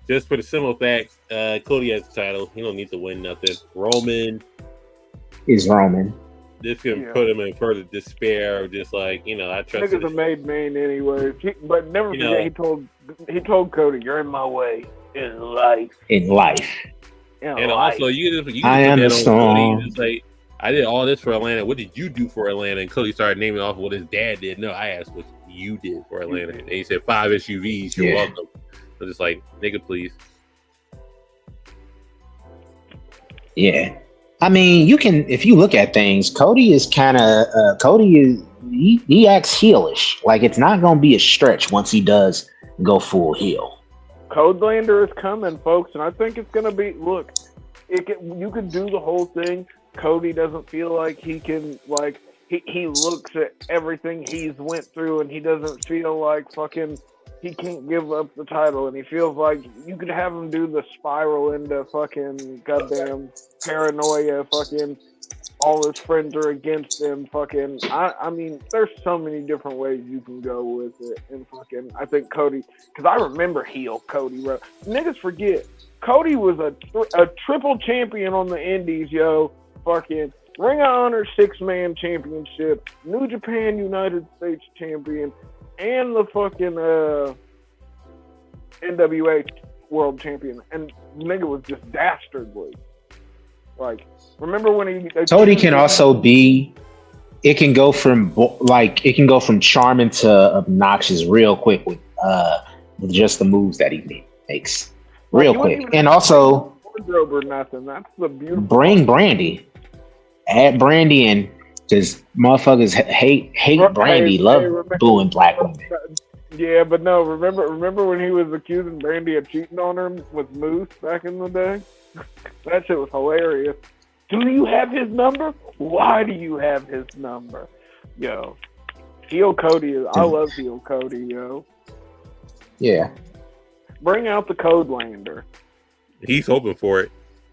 Just for the simple fact, Cody has the title. He don't need to win nothing. Roman is Roman. This can put him in further despair. Just like, I trust. Niggas a made man anyway. But never forget, he told Cody, "You're in my way in life." In life. And also, you can put that on Cody. Just like, I did all this for Atlanta. What did you do for Atlanta? And Cody started naming off what his dad did. No, I asked what you did for Atlanta. And he said 5 SUVs. You're welcome. So just like, nigga, please. Yeah. I mean, you can, if you look at things, Cody is kind of, he acts heelish. Like, it's not going to be a stretch once he does go full heel. Codelander is coming, folks. And I think it's going to be, look, you can do the whole thing. Cody doesn't feel like he can, like, he looks at everything he's went through and he doesn't feel like fucking he can't give up the title, and he feels like you could have him do the spiral into fucking goddamn paranoia, fucking all his friends are against him, fucking I mean, there's so many different ways you can go with it, and fucking I think Cody, because I remember heel Cody, bro. Niggas forget Cody was a triple champion on the Indies, yo. Fucking Ring of Honor 6-man championship, New Japan United States champion, and the fucking NWA world champion. And nigga was just dastardly. Like, remember when Cody can also be, it can go from charming to obnoxious real quick with just the moves that he makes. Real quick. And also or nothing. That's the beautiful bring Brandy. Add Brandy in, because motherfuckers hate Brandy, love booing black women. Yeah, but no, remember when he was accusing Brandy of cheating on her with Moose back in the day? That shit was hilarious. Do you have his number? Why do you have his number? Yo, heel Cody I love heel Cody, yo. Yeah. Bring out the Codelander. He's hoping for it.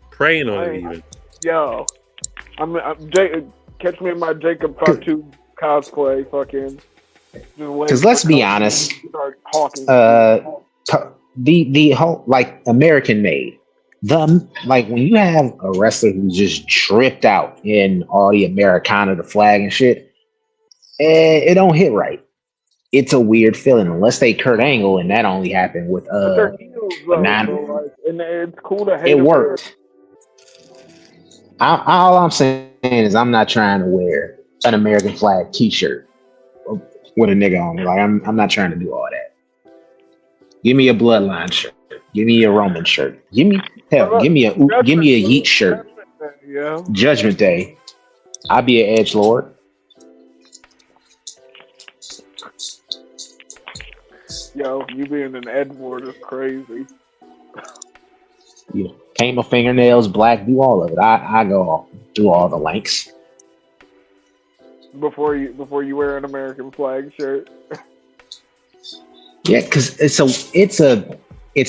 Praying on it even. Yo. Catch me in my Jacob Fatu cosplay, fucking. Because let's be honest, the whole, like, American made, like, when you have a wrestler who's just dripped out in all the Americana, the flag and shit, it don't hit right. It's a weird feeling, unless they Kurt Angle, and that only happened with and it's cool to hate. It worked. All I'm saying is I'm not trying to wear an American flag T-shirt with a nigga on it. Like, I'm not trying to do all that. Give me a Bloodline shirt. Give me a Roman shirt. Give me a Yeet shirt. Yeah. Judgment Day. I'll be an edgelord. Yo, you being an Edward is crazy. Yeah. Paint my fingernails black, do all of it. I go through all the lengths. Before you wear an American flag shirt. Yeah, because it's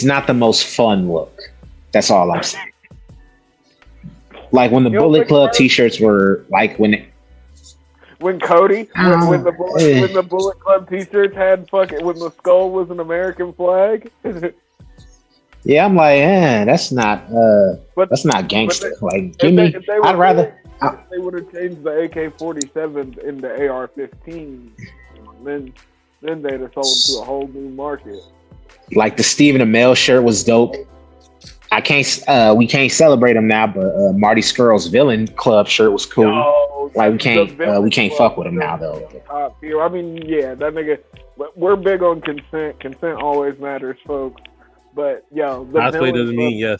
not the most fun look. That's all I'm saying. Like when the Bullet Club T-shirts were like when Cody when the Bullet Club T-shirts had when the skull was an American flag. Yeah, I'm like, that's not But gangster. they, Like, give me. if they were I'd really, rather. I, they would have changed the AK-47 into AR-15. Then they'd have sold to a whole new market. like the Stephen Amell shirt was dope. I can't. We can't celebrate him now, but Marty Skrull's Villain Club shirt was cool. Yo, Like the we Villain can't Club fuck with him now shirt though. is top tier. I mean, yeah, that nigga. We're big on consent. Consent always matters, folks. But yo, the Cosplay Villain doesn't Club, mean yes.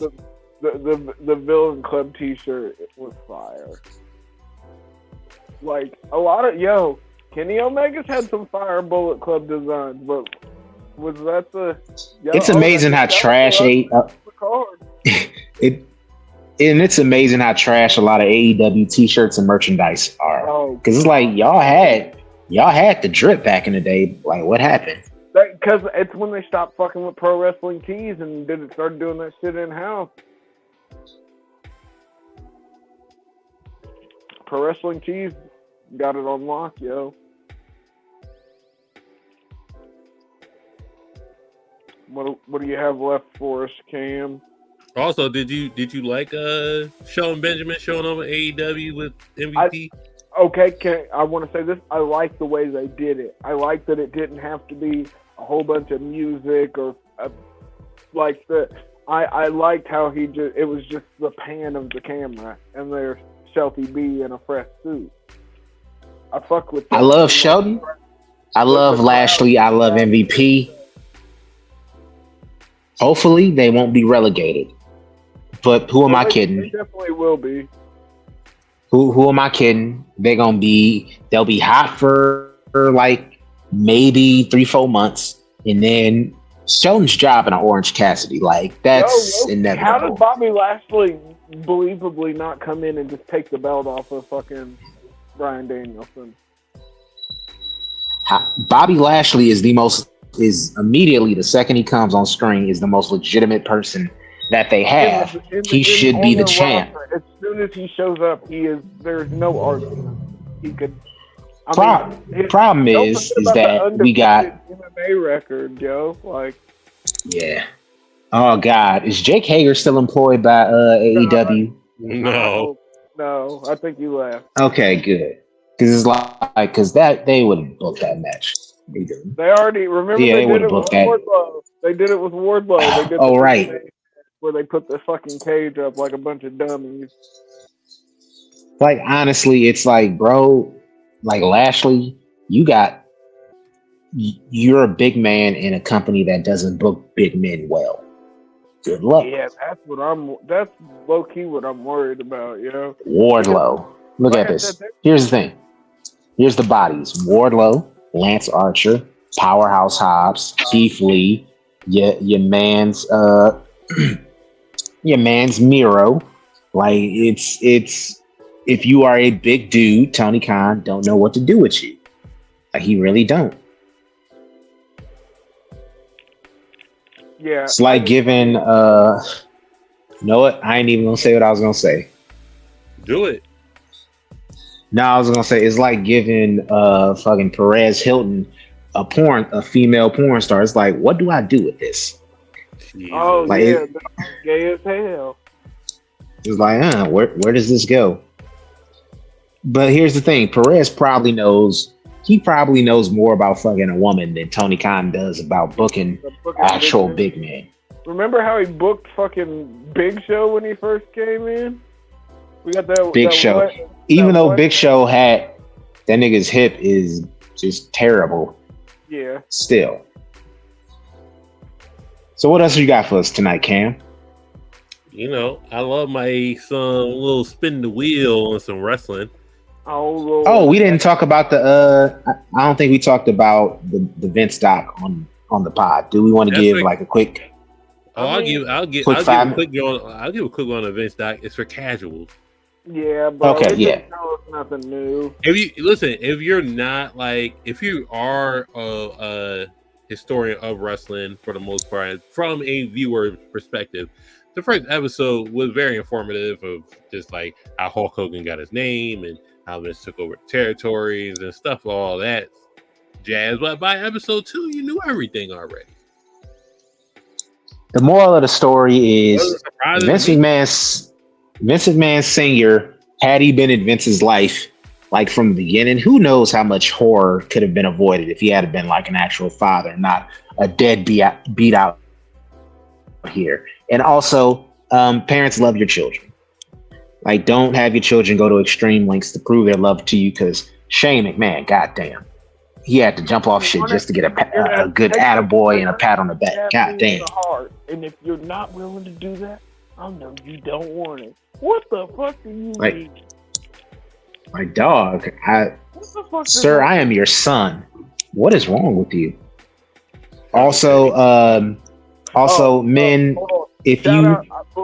the Villain Club T-shirt was fire. Like a lot of Kenny Omega's had some fire Bullet Club designs, but was that the? It's amazing how trash it. And it's amazing how trash a lot of AEW t-shirts and merchandise are. Because it's like y'all had the drip back in the day. Like, what happened? Because it's when they stopped fucking with Pro Wrestling Tees and started doing that shit in house. Pro Wrestling Tees got it on lock, yo. What do you have left for us, Cam? Also, did you like Shelton Benjamin showing up at AEW with MVP? I want to say this. I like the way they did it. I like that it didn't have to be a whole bunch of music or like the. I liked how it was just the pan of the camera and there's Shelty B in a fresh suit. I fuck with that. I love Shelton. I love Lashley. I love MVP. Hopefully, they won't be relegated. But who am I kidding? They definitely will be. Who am I kidding? They'll be hot for like maybe 3-4 months, and then Shelton's dropping an Orange Cassidy. Like, that's inevitable. How does Bobby Lashley believably not come in and just take the belt off of fucking Bryan Danielson? Bobby Lashley is immediately the second he comes on screen is the most legitimate person that they have. He should be the champ. As soon as he shows up, there's no argument. He could. Problem is that we got MMA record, yo. Like, yeah. Oh God, is Jake Hager still employed by AEW? No, I think he left. Okay, good. Because they wouldn't book that match. They already remember. Yeah, they would did have it with booked that. Wardlow. They did it with Wardlow. They did right. Where they put the fucking cage up like a bunch of dummies. Like, honestly, it's like, bro, like Lashley, you're a big man in a company that doesn't book big men well. Good luck. Yeah, that's low key what I'm worried about, you know. Wardlow. Look at this. Here's the thing. Here's the bodies. Wardlow, Lance Archer, Powerhouse Hobbs, Keith Lee, your man's your man's Miro. Like, it's if you are a big dude, Tony Khan don't know what to do with you. Like, he really don't. Yeah. It's like giving you know what? I ain't even gonna say what I was gonna say. Do it. No, I was gonna say it's like giving fucking Perez Hilton a female porn star. It's like, what do I do with this? Jesus. Oh, like, yeah, gay as hell. It's like, where does this go? But here's the thing: Perez probably knows more about fucking a woman than Tony Khan does about booking actual big men. Remember how he booked fucking Big Show when he first came in? We got that Big Show. Even though Big Show had that nigga's hip is just terrible. Yeah. Still. So what else you got for us tonight, Cam? You know, I love some little spin the wheel and some wrestling. Oh, we didn't talk about the I don't think we talked about the Vince doc on the pod. Do we want to give like a quick? I'll give a quick one on the Vince doc. It's for casuals. Yeah, but okay, yeah. It's nothing new. If you are a historian of wrestling for the most part, from a viewer perspective, the first episode was very informative of just like how Hulk Hogan got his name and how Vince took over territories and stuff, all that jazz. But by episode 2, you knew everything already. The moral of the story Doesn't is surprise Vince me. McMahon Sr. had he been in Vince's life like from the beginning, who knows how much horror could have been avoided if he had been like an actual father, not a dead beat out here. And also, parents love your children. Like, don't have your children go to extreme lengths to prove their love to you. Because Shane McMahon, goddamn, he had to jump off shit just to get a good attaboy and a pat on the back. Goddamn. The heart. And if you're not willing to do that, I know you don't want it. What the fuck do you mean? My dog, Sir, I am your son. What is wrong with you? Also, men, if you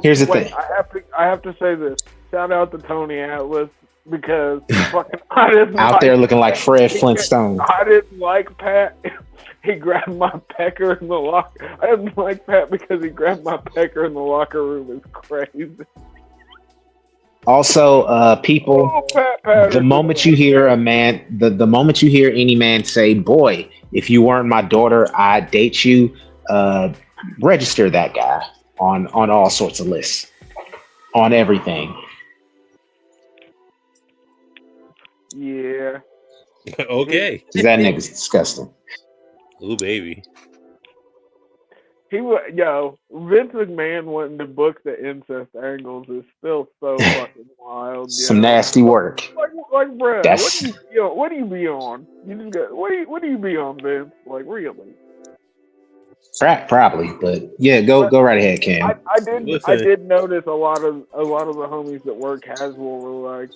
here's the thing. I have to say this. Shout out to Tony Atlas because fucking I didn't out there looking like Fred Flintstone. I didn't like Pat. He grabbed my pecker in the locker. I didn't like Pat because he grabbed my pecker in the locker room. It's crazy. Also, people, the moment you hear a man, the moment you hear any man say, "Boy, if you weren't my daughter, I'd date you," register that guy on all sorts of lists, on everything. Yeah. Okay. That nigga's disgusting. Ooh, baby. Vince McMahon wanting to book the incest angles is still so fucking wild. Some nasty work. Like, bro, what do you be on? You just got what do you be on, Vince? Like, really? Probably, but yeah, go right ahead, Cam. I did notice a lot of the homies that work casual were like,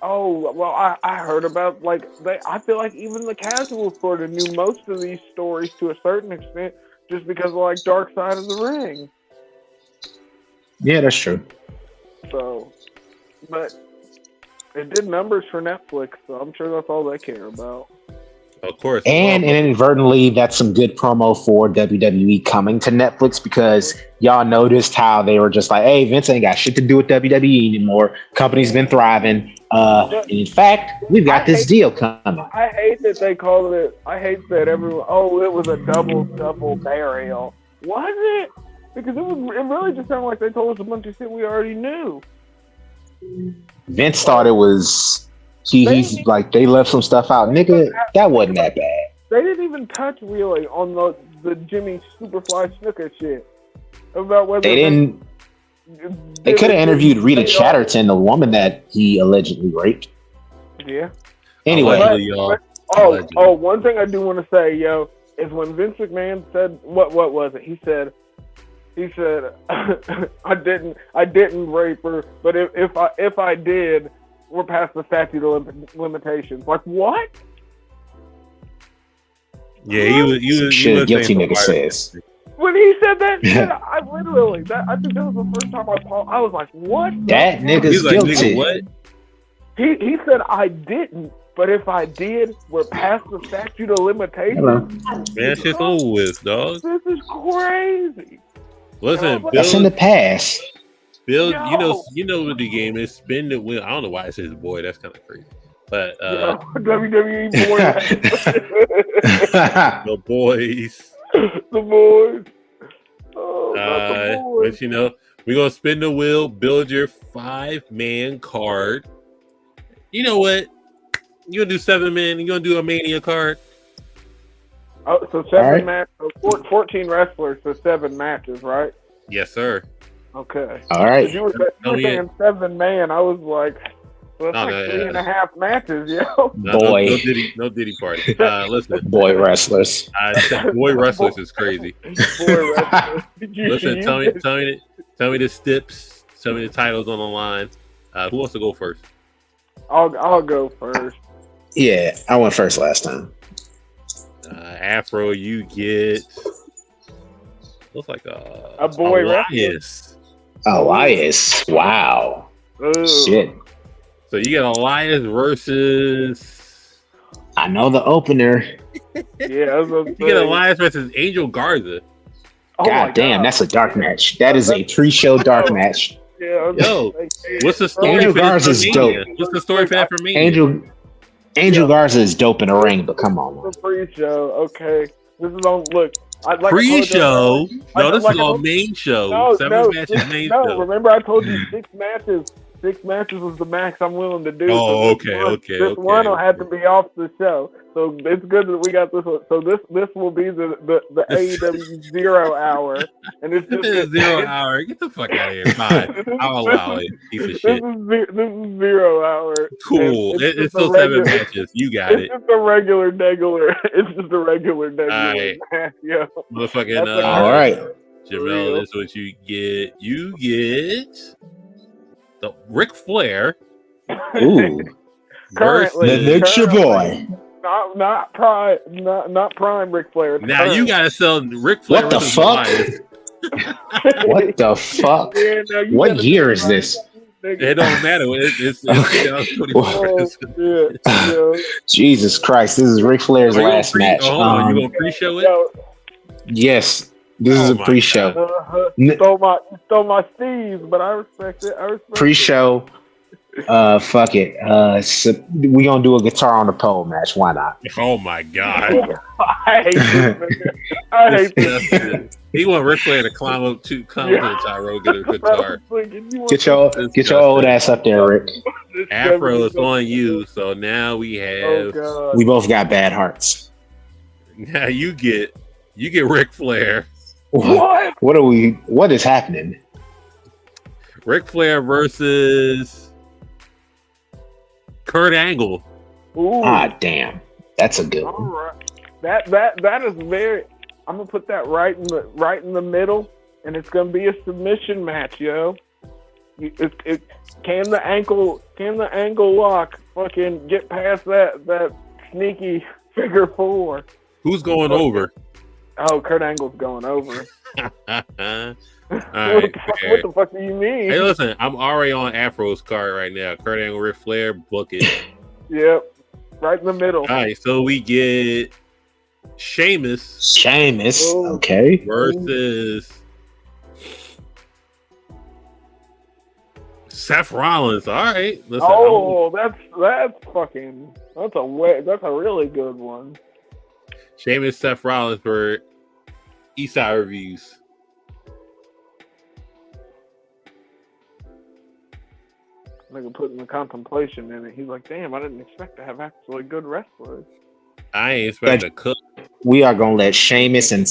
oh, well, I heard about, I feel like even the casuals sort of knew most of these stories to a certain extent just because of, Dark Side of the Ring. Yeah, that's true. So, but it did numbers for Netflix, so I'm sure that's all they care about. Of course. And inadvertently, that's some good promo for WWE coming to Netflix because y'all noticed how they were just like, hey, Vince ain't got shit to do with WWE anymore. Company's been thriving. And in fact, we've got this deal coming. I hate that they called it. I hate that everyone, it was a double burial. Was it? Because it really just sounded like they told us a bunch of shit we already knew. Vince thought it was... He's like, they left some stuff out. Nigga, that wasn't that bad. They didn't even touch really on the Jimmy Superfly Snuka shit. About whether they didn't. They could have interviewed Rita Chatterton, the woman that he allegedly raped. Yeah. Anyway. One thing I do want to say, is when Vince McMahon said, what was it? He said, I didn't rape her, but if I did, we're past the statute of limitations. Like, what? Yeah, he was shit. Guilty nigga says. When he said that, I think that was the first time I was like, what? That nigga's guilty. Nigga, what? He said I didn't, but if I did, we're past the statute of limitations. Man, shit's over with, dog. This is crazy. Listen, Bill, that's in the past. Bill, you know what the game is. Spin the wheel. I don't know why it says boy. That's kind of crazy. But WWE boy. The boys. The boys. The boys. But we're gonna spin the wheel. Build your 5-man card. You know what? You're gonna do 7-man. You're gonna do a Mania card. Oh, so 7 matches. So 14 wrestlers for 7 matches, right? Yes, sir. Okay. All right. You were saying 7-man. I was like, well, it's 3.5 matches, yo. Boy. No Diddy party. Listen. Boy wrestlers. Boy wrestlers is crazy. Boy wrestlers. Listen, tell me the steps. Tell me the titles on the line. Who wants to go first? I'll go first. Yeah, I went first last time. Afro, you get looks like a boy Elias. Elias, wow. Ooh. Shit. So you got Elias versus. I know the opener. Yeah, you get Elias versus Angel Garza. God damn, that's a dark match. That is a pre-show dark match. Yeah. Yo, what's the story? Angel Garza is dope. What's the story for that for me? Angel Garza is dope in a ring, but come on. The pre-show, okay. This is on. Look, Pre-show. No, this is all I main show. No, 7 matches main show. Remember I told you 6 matches. 6 matches was the max I'm willing to do. Oh, so okay. This one will have to be off the show. So it's good that we got this one. So this will be the AEW 0 hour, and it's just 0 hour. Get the fuck out of here. Fine, I'll allow it. Piece of shit. This is 0 hour. Cool. It's still 7 matches. You got it. It's just a regular negular. It's just a regular negular match. Yeah. Motherfucking. All right. Jamel, this is what you get. You get the Ric Flair. Ooh. Currently, that's your boy. Not prime Ric Flair. Now you gotta sell Ric Flair. What the fuck? What the fuck? Yeah, what year is this? It don't matter. It's 2024. Jesus Christ! This is Ric Flair's last match. You gonna pre-show it? Yes. This is a pre-show. Stole my Steves, but I respect it. Pre-show. Fuck it. So we gonna do a guitar on the pole match. Why not? Oh my god! I hate this. He want Ric Flair to climb up to the top rope, get a guitar. Get your old ass up there, Rick. Afro is on you. So now we have. We both got bad hearts. Now you get Ric Flair. What? What is happening? Ric Flair versus Kurt Angle. Ooh. Ah, damn. That's a good one. All right. That is very. I'm gonna put that right in the middle, and it's gonna be a submission match, yo. Can the ankle lock fucking get past that sneaky figure 4? Who's going over? Oh, Kurt Angle's going over. All right, what the fuck do you mean? Hey, listen, I'm already on Afro's card right now. Kurt Angle, Ric Flair, book it. Yep, right in the middle. All right, so we get Sheamus, okay, versus Seth Rollins. All right, listen. That's a really good one. Sheamus, Seth Rollins for Eastside Reviews. Nigga putting the contemplation in it. He's like, damn, I didn't expect to have actually good wrestlers. I ain't expect to cook. We are gonna let Sheamus and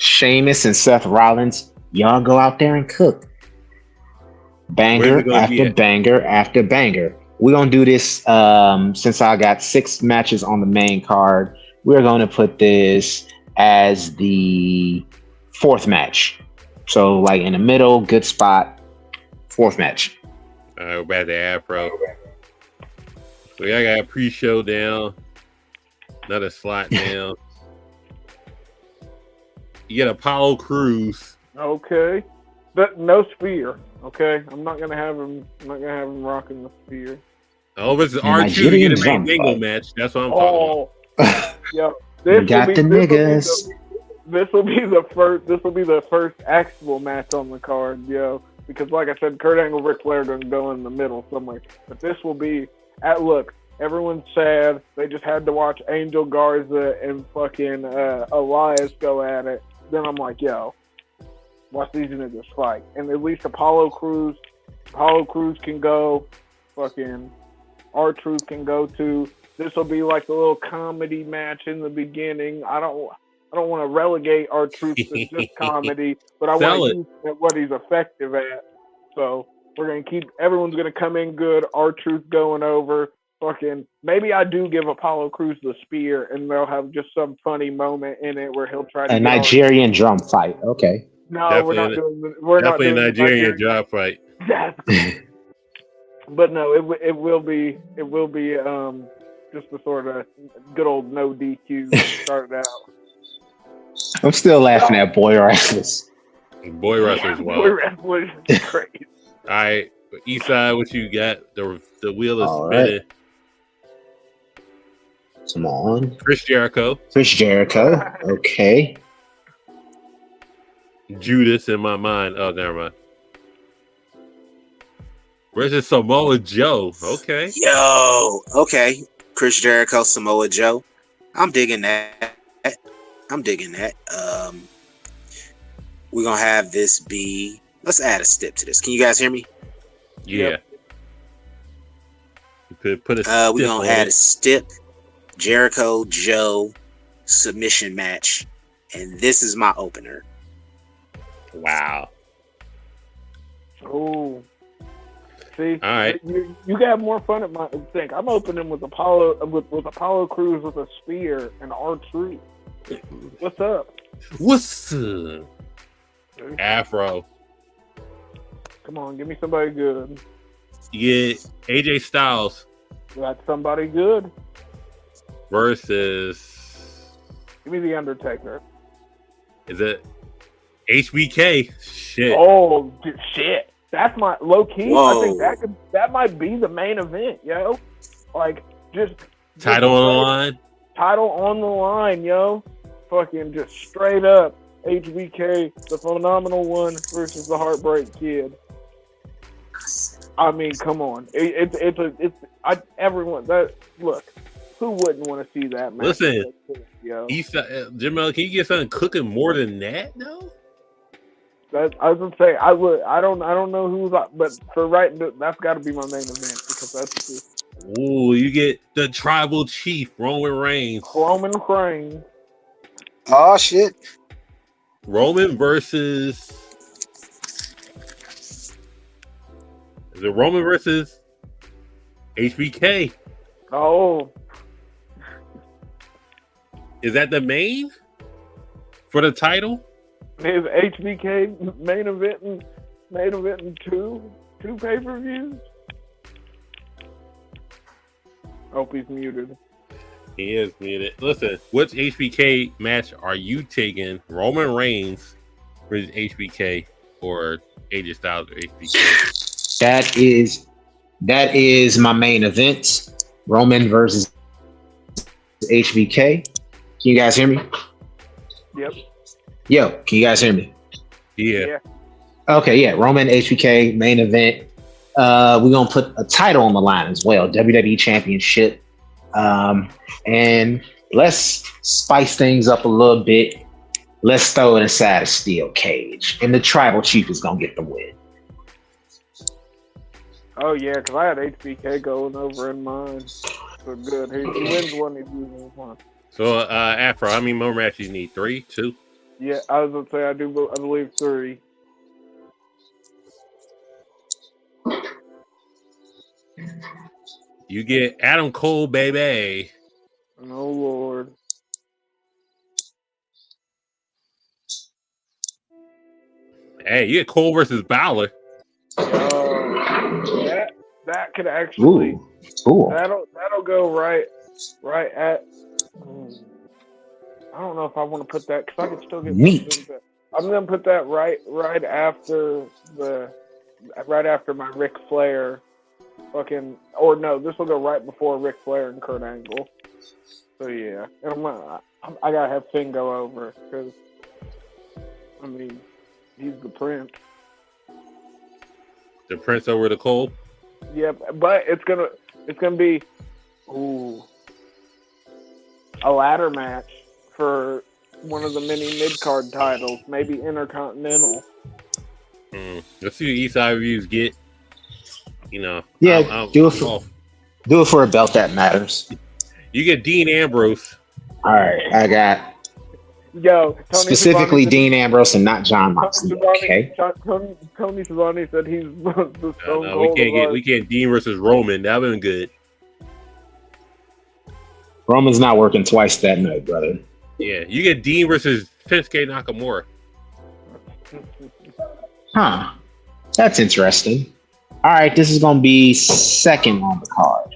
Seth Rollins, y'all go out there and cook. Banger after banger after banger. We're gonna do this since I got 6 matches on the main card. We're gonna put this as the 4th match. So like in the middle, good spot, 4th match. We're back to Afro. So I got a pre-show down. Another slot down. You get Apollo Crews. Okay. But no spear. Okay. I'm not gonna have him rocking the spear. Oh, it's R2 to get a Mandingo match. That's what I'm talking about. Yeah. This will be the first actual match on the card, yo. Because like I said, Kurt Angle, Ric Flair are gonna go in the middle somewhere. But this will be look, everyone's sad. They just had to watch Angel Garza and fucking Elias go at it. Then I'm like, yo, watch these niggas fight. And at least Apollo Crews can go. Fucking R-Truth can go too. This will be like a little comedy match in the beginning. I don't want to relegate R-Truth to just comedy, but I want to use what he's effective at. So we're gonna everyone's gonna come in good. R-Truth going over. Fucking maybe I do give Apollo Crews the spear, and they'll have just some funny moment in it where he'll try to a Nigerian drum fight. Okay. No, definitely we're not doing a Nigerian drum fight. But no, it will be just a sort of good old no DQ started out. I'm still laughing at Boy Wrestlers. Boy Wrestlers, wow. Boy Wrestlers is crazy. All right, Eastside, what you got? The wheel is spinning. Right. Come on. Chris Jericho. Okay. Judas in my mind. Oh, never mind. Versus Samoa Joe. Okay. Yo. Okay. Chris Jericho, Samoa Joe. I'm digging that. I'm digging that. We're gonna have this be. Let's add a step to this. Can you guys hear me? Yeah. Yep. You could put a We're stip gonna on add it. a step. Jericho Joe submission match, and this is my opener. Wow. Oh, see, All right. you got more fun at my thing. I'm opening with Apollo Crews with a spear and R-Truth. What's up? What's up? Afro. Come on, give me somebody good. You get AJ Styles That's somebody good. versus, Give me the Undertaker. is it HBK? Shit. Oh shit! That's my low key. Whoa. I think that might be the main event, yo. Like just Title on the line. title on the line, yo. Fucking just straight up HBK, the phenomenal one versus the Heartbreak Kid. I mean, come on. Everyone that look. Who wouldn't want to see that match? Listen, yo. Jamel, can you get something cooking more than that? No. I was gonna say I would. I don't know who's, but for right, that's got to be my main event because that's just Ooh, you get the tribal chief Roman Reigns. Roman Reigns. Oh shit! Roman versus. Is it Roman versus HBK? Oh, Is that the main for the title? is HBK main event in two pay-per-views? Hope he's muted. He is muted. Listen, which HBK match are you taking? Roman Reigns versus HBK or AJ Styles or HBK? That is my main event. Roman versus HBK. Can you guys hear me? Yep. Yo, can you guys hear me? Yeah. Okay, yeah. Roman HBK main event. We're gonna put a title on the line as well, WWE Championship. And let's spice things up a little bit. Let's throw it inside a steel cage, and the tribal chief is gonna get the win. Oh yeah, because I had HBK going over in mine. So good. He wins one, he loses one. So, Afro, how many more matches you need? 3, 2? Yeah, I was gonna say I believe 3. You get Adam Cole, baby. Oh Lord. Hey, you get Cole versus Balor. That could actually Ooh. that'll go right at. I don't know if I want to put that because I could still get Meat. I'm gonna put that right after my Ric Flair fucking, or no, this will go right before Ric Flair and Kurt Angle. So yeah, and I gotta have Finn go over because I mean he's the Prince. The Prince over the Cole. Yeah, but it's gonna be a ladder match for one of the many mid-card titles, maybe Intercontinental. Let's see what Eastside Reviews get. You know, Yeah, do it for a belt that matters. You get Dean Ambrose. All right, I got Tony specifically Schiavone Dean Ambrose and not John Moxley. Okay. Tony Schiavone said he's the Stone Cold. We can't Dean versus Roman. That would have been good. Roman's not working twice that night, brother. Yeah, you get Dean versus Shinsuke Nakamura. Huh. That's interesting. All right, this is going to be second on the card.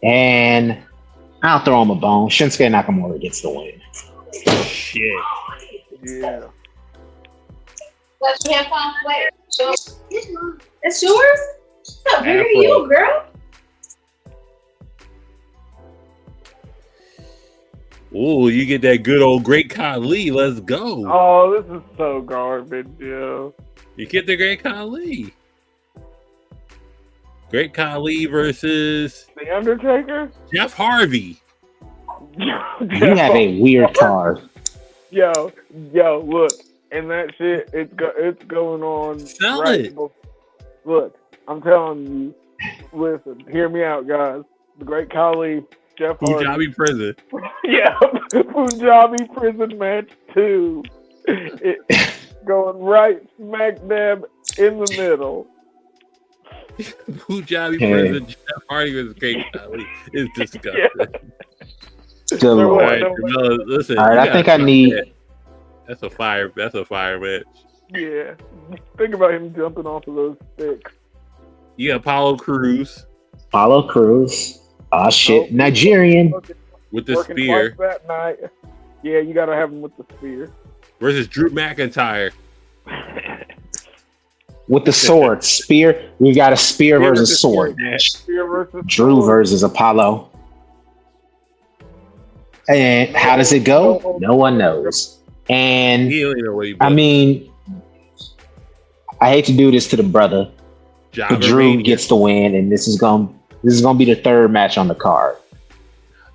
And I'll throw him a bone. Shinsuke Nakamura gets the win. Shit. Yeah. Let's have fun. Wait. That's yours? How big are you, girl? Ooh, you get that good old Great Khali. Let's go. Oh, this is so garbage, yo. You get the Great Khali. Great Khali versus The Undertaker? Jeff Harvey. You have a weird card. Yo, look, and that shit, it's going on Sell right. it. Look, I'm telling you. Listen, hear me out, guys. The great Khali, Jeff Hardy. Punjabi prison. Yeah, Punjabi prison match 2. It's going right smack dab in the middle. Punjabi prison. Jeff Hardy was great. It's disgusting. Yeah. Good All Lord. right, Jamel, listen. All right, I think I need. That's a fire match. Yeah. Think about him jumping off of those sticks. You got Apollo Crews Apollo Crews. Oh shit, Nope. Nigerian with the Working spear twice that night. Yeah, you gotta have him with the spear. versus Drew McIntyre. with the sword. Spear. We got a spear versus sword. Spear versus Drew sword. versus Apollo. And how does it go? No one knows. And He don't even know what he I mean, I hate to do this to the brother, but Drew gets the win, and this is gonna be the third match on the card.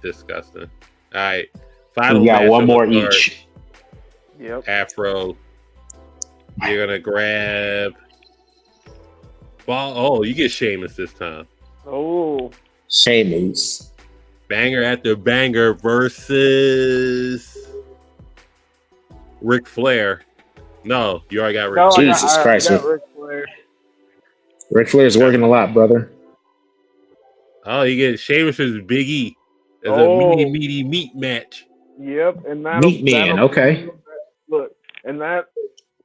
Disgusting. All right, final. We got match one on more the card. each. Yep. Afro. You're gonna grab. Oh, you get Sheamus this time. Oh. Sheamus. Banger after banger versus Ric Flair. No, you already got Ric No, Flair. Jesus I Christ. got Ric Flair. Ric Flair's working a lot, brother. Oh, you get Sheamus versus Big E. As a meaty meat match. Yep, and Meat man, okay. Look, and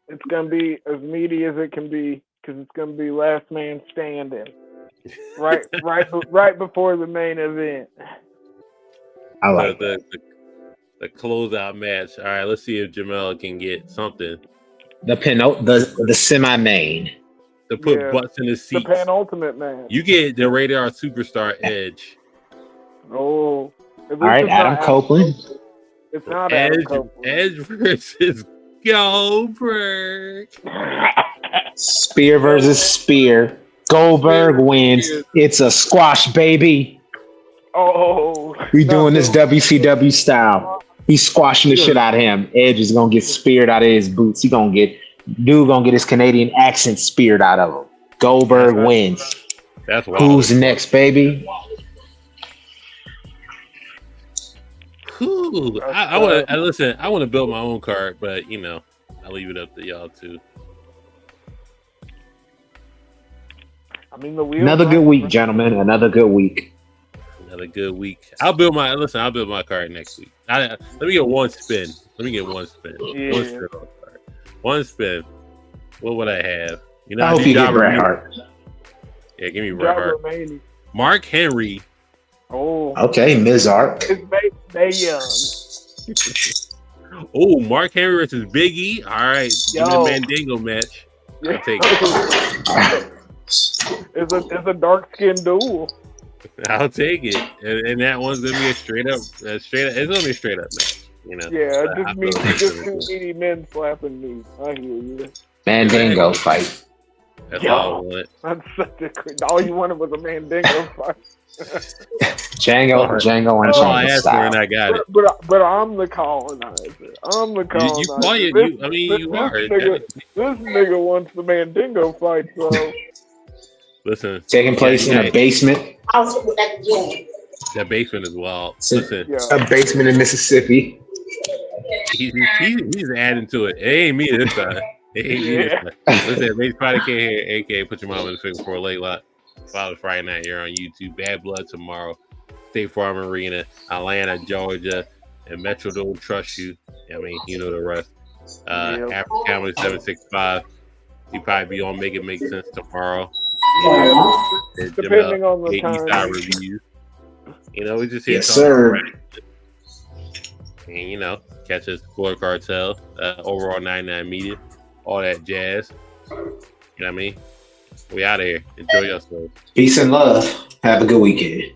it's gonna be as meaty as it can be because it's gonna be last man standing. Right before the main event. I like the closeout match. All right, let's see if Jamel can get something. The semi-main. To put butts in the seats. The penultimate match. You get the Radar Superstar Edge. Oh. All right, Adam Copeland. It's not Adam Copeland. Edge versus Goldberg. Spear versus spear. Goldberg wins. It's a squash, baby. Oh. We doing this WCW style. He's squashing the shit out of him. Edge is gonna get speared out of his boots. Dude gonna get his Canadian accent speared out of him. Goldberg wins. That's wild. Who's next, baby? I want to listen. I want to build my own card, but I leave it up to y'all too. I mean, the wheel. Another good week, gentlemen. Another good week. Another good week. I'll build my card next week. Let me get one spin. Yeah. One spin. What would I have? I hope you get Bret Hart. Yeah, give me Bret Hart. Mark Henry. Oh. Okay, Ms. Art. It's Young. Oh, Mark Henry versus Big E. All right, give me the Mandingo match. I'll take it. It's a dark skin duel. I'll take it, and that one's gonna be a straight up. It's gonna be a straight up match. Yeah, just two meaty men slapping me. I hear you. Mandingo fight. That's all I want. That's such a all you wanted was a Mandingo fight. Django and That's all I asked for, and I got it. But I'm the colonizer. I'm the colonizer. You are. This nigga wants the Mandingo fight, so. Listen. Taking place in a basement. That basement is wild. Listen. A basement in Mississippi. He's adding to it. It ain't me this time. Listen, make Friday can't hear. AK, put your mom in the figure for a late lot. Follow Friday Night Yerrr on YouTube. Bad Blood tomorrow. State Farm Arena, Atlanta, Georgia, and Metro don't trust you. I mean, you know the rest. African Comedy 765. He probably be on Make It Make Sense tomorrow. Depending on the time. Reviews. We just here. Yes, sir. And catch us Floor Cartel, Overall 99 Media, all that jazz. You know what I mean? We out of here. Enjoy yourselves. Peace and love. Have a good weekend.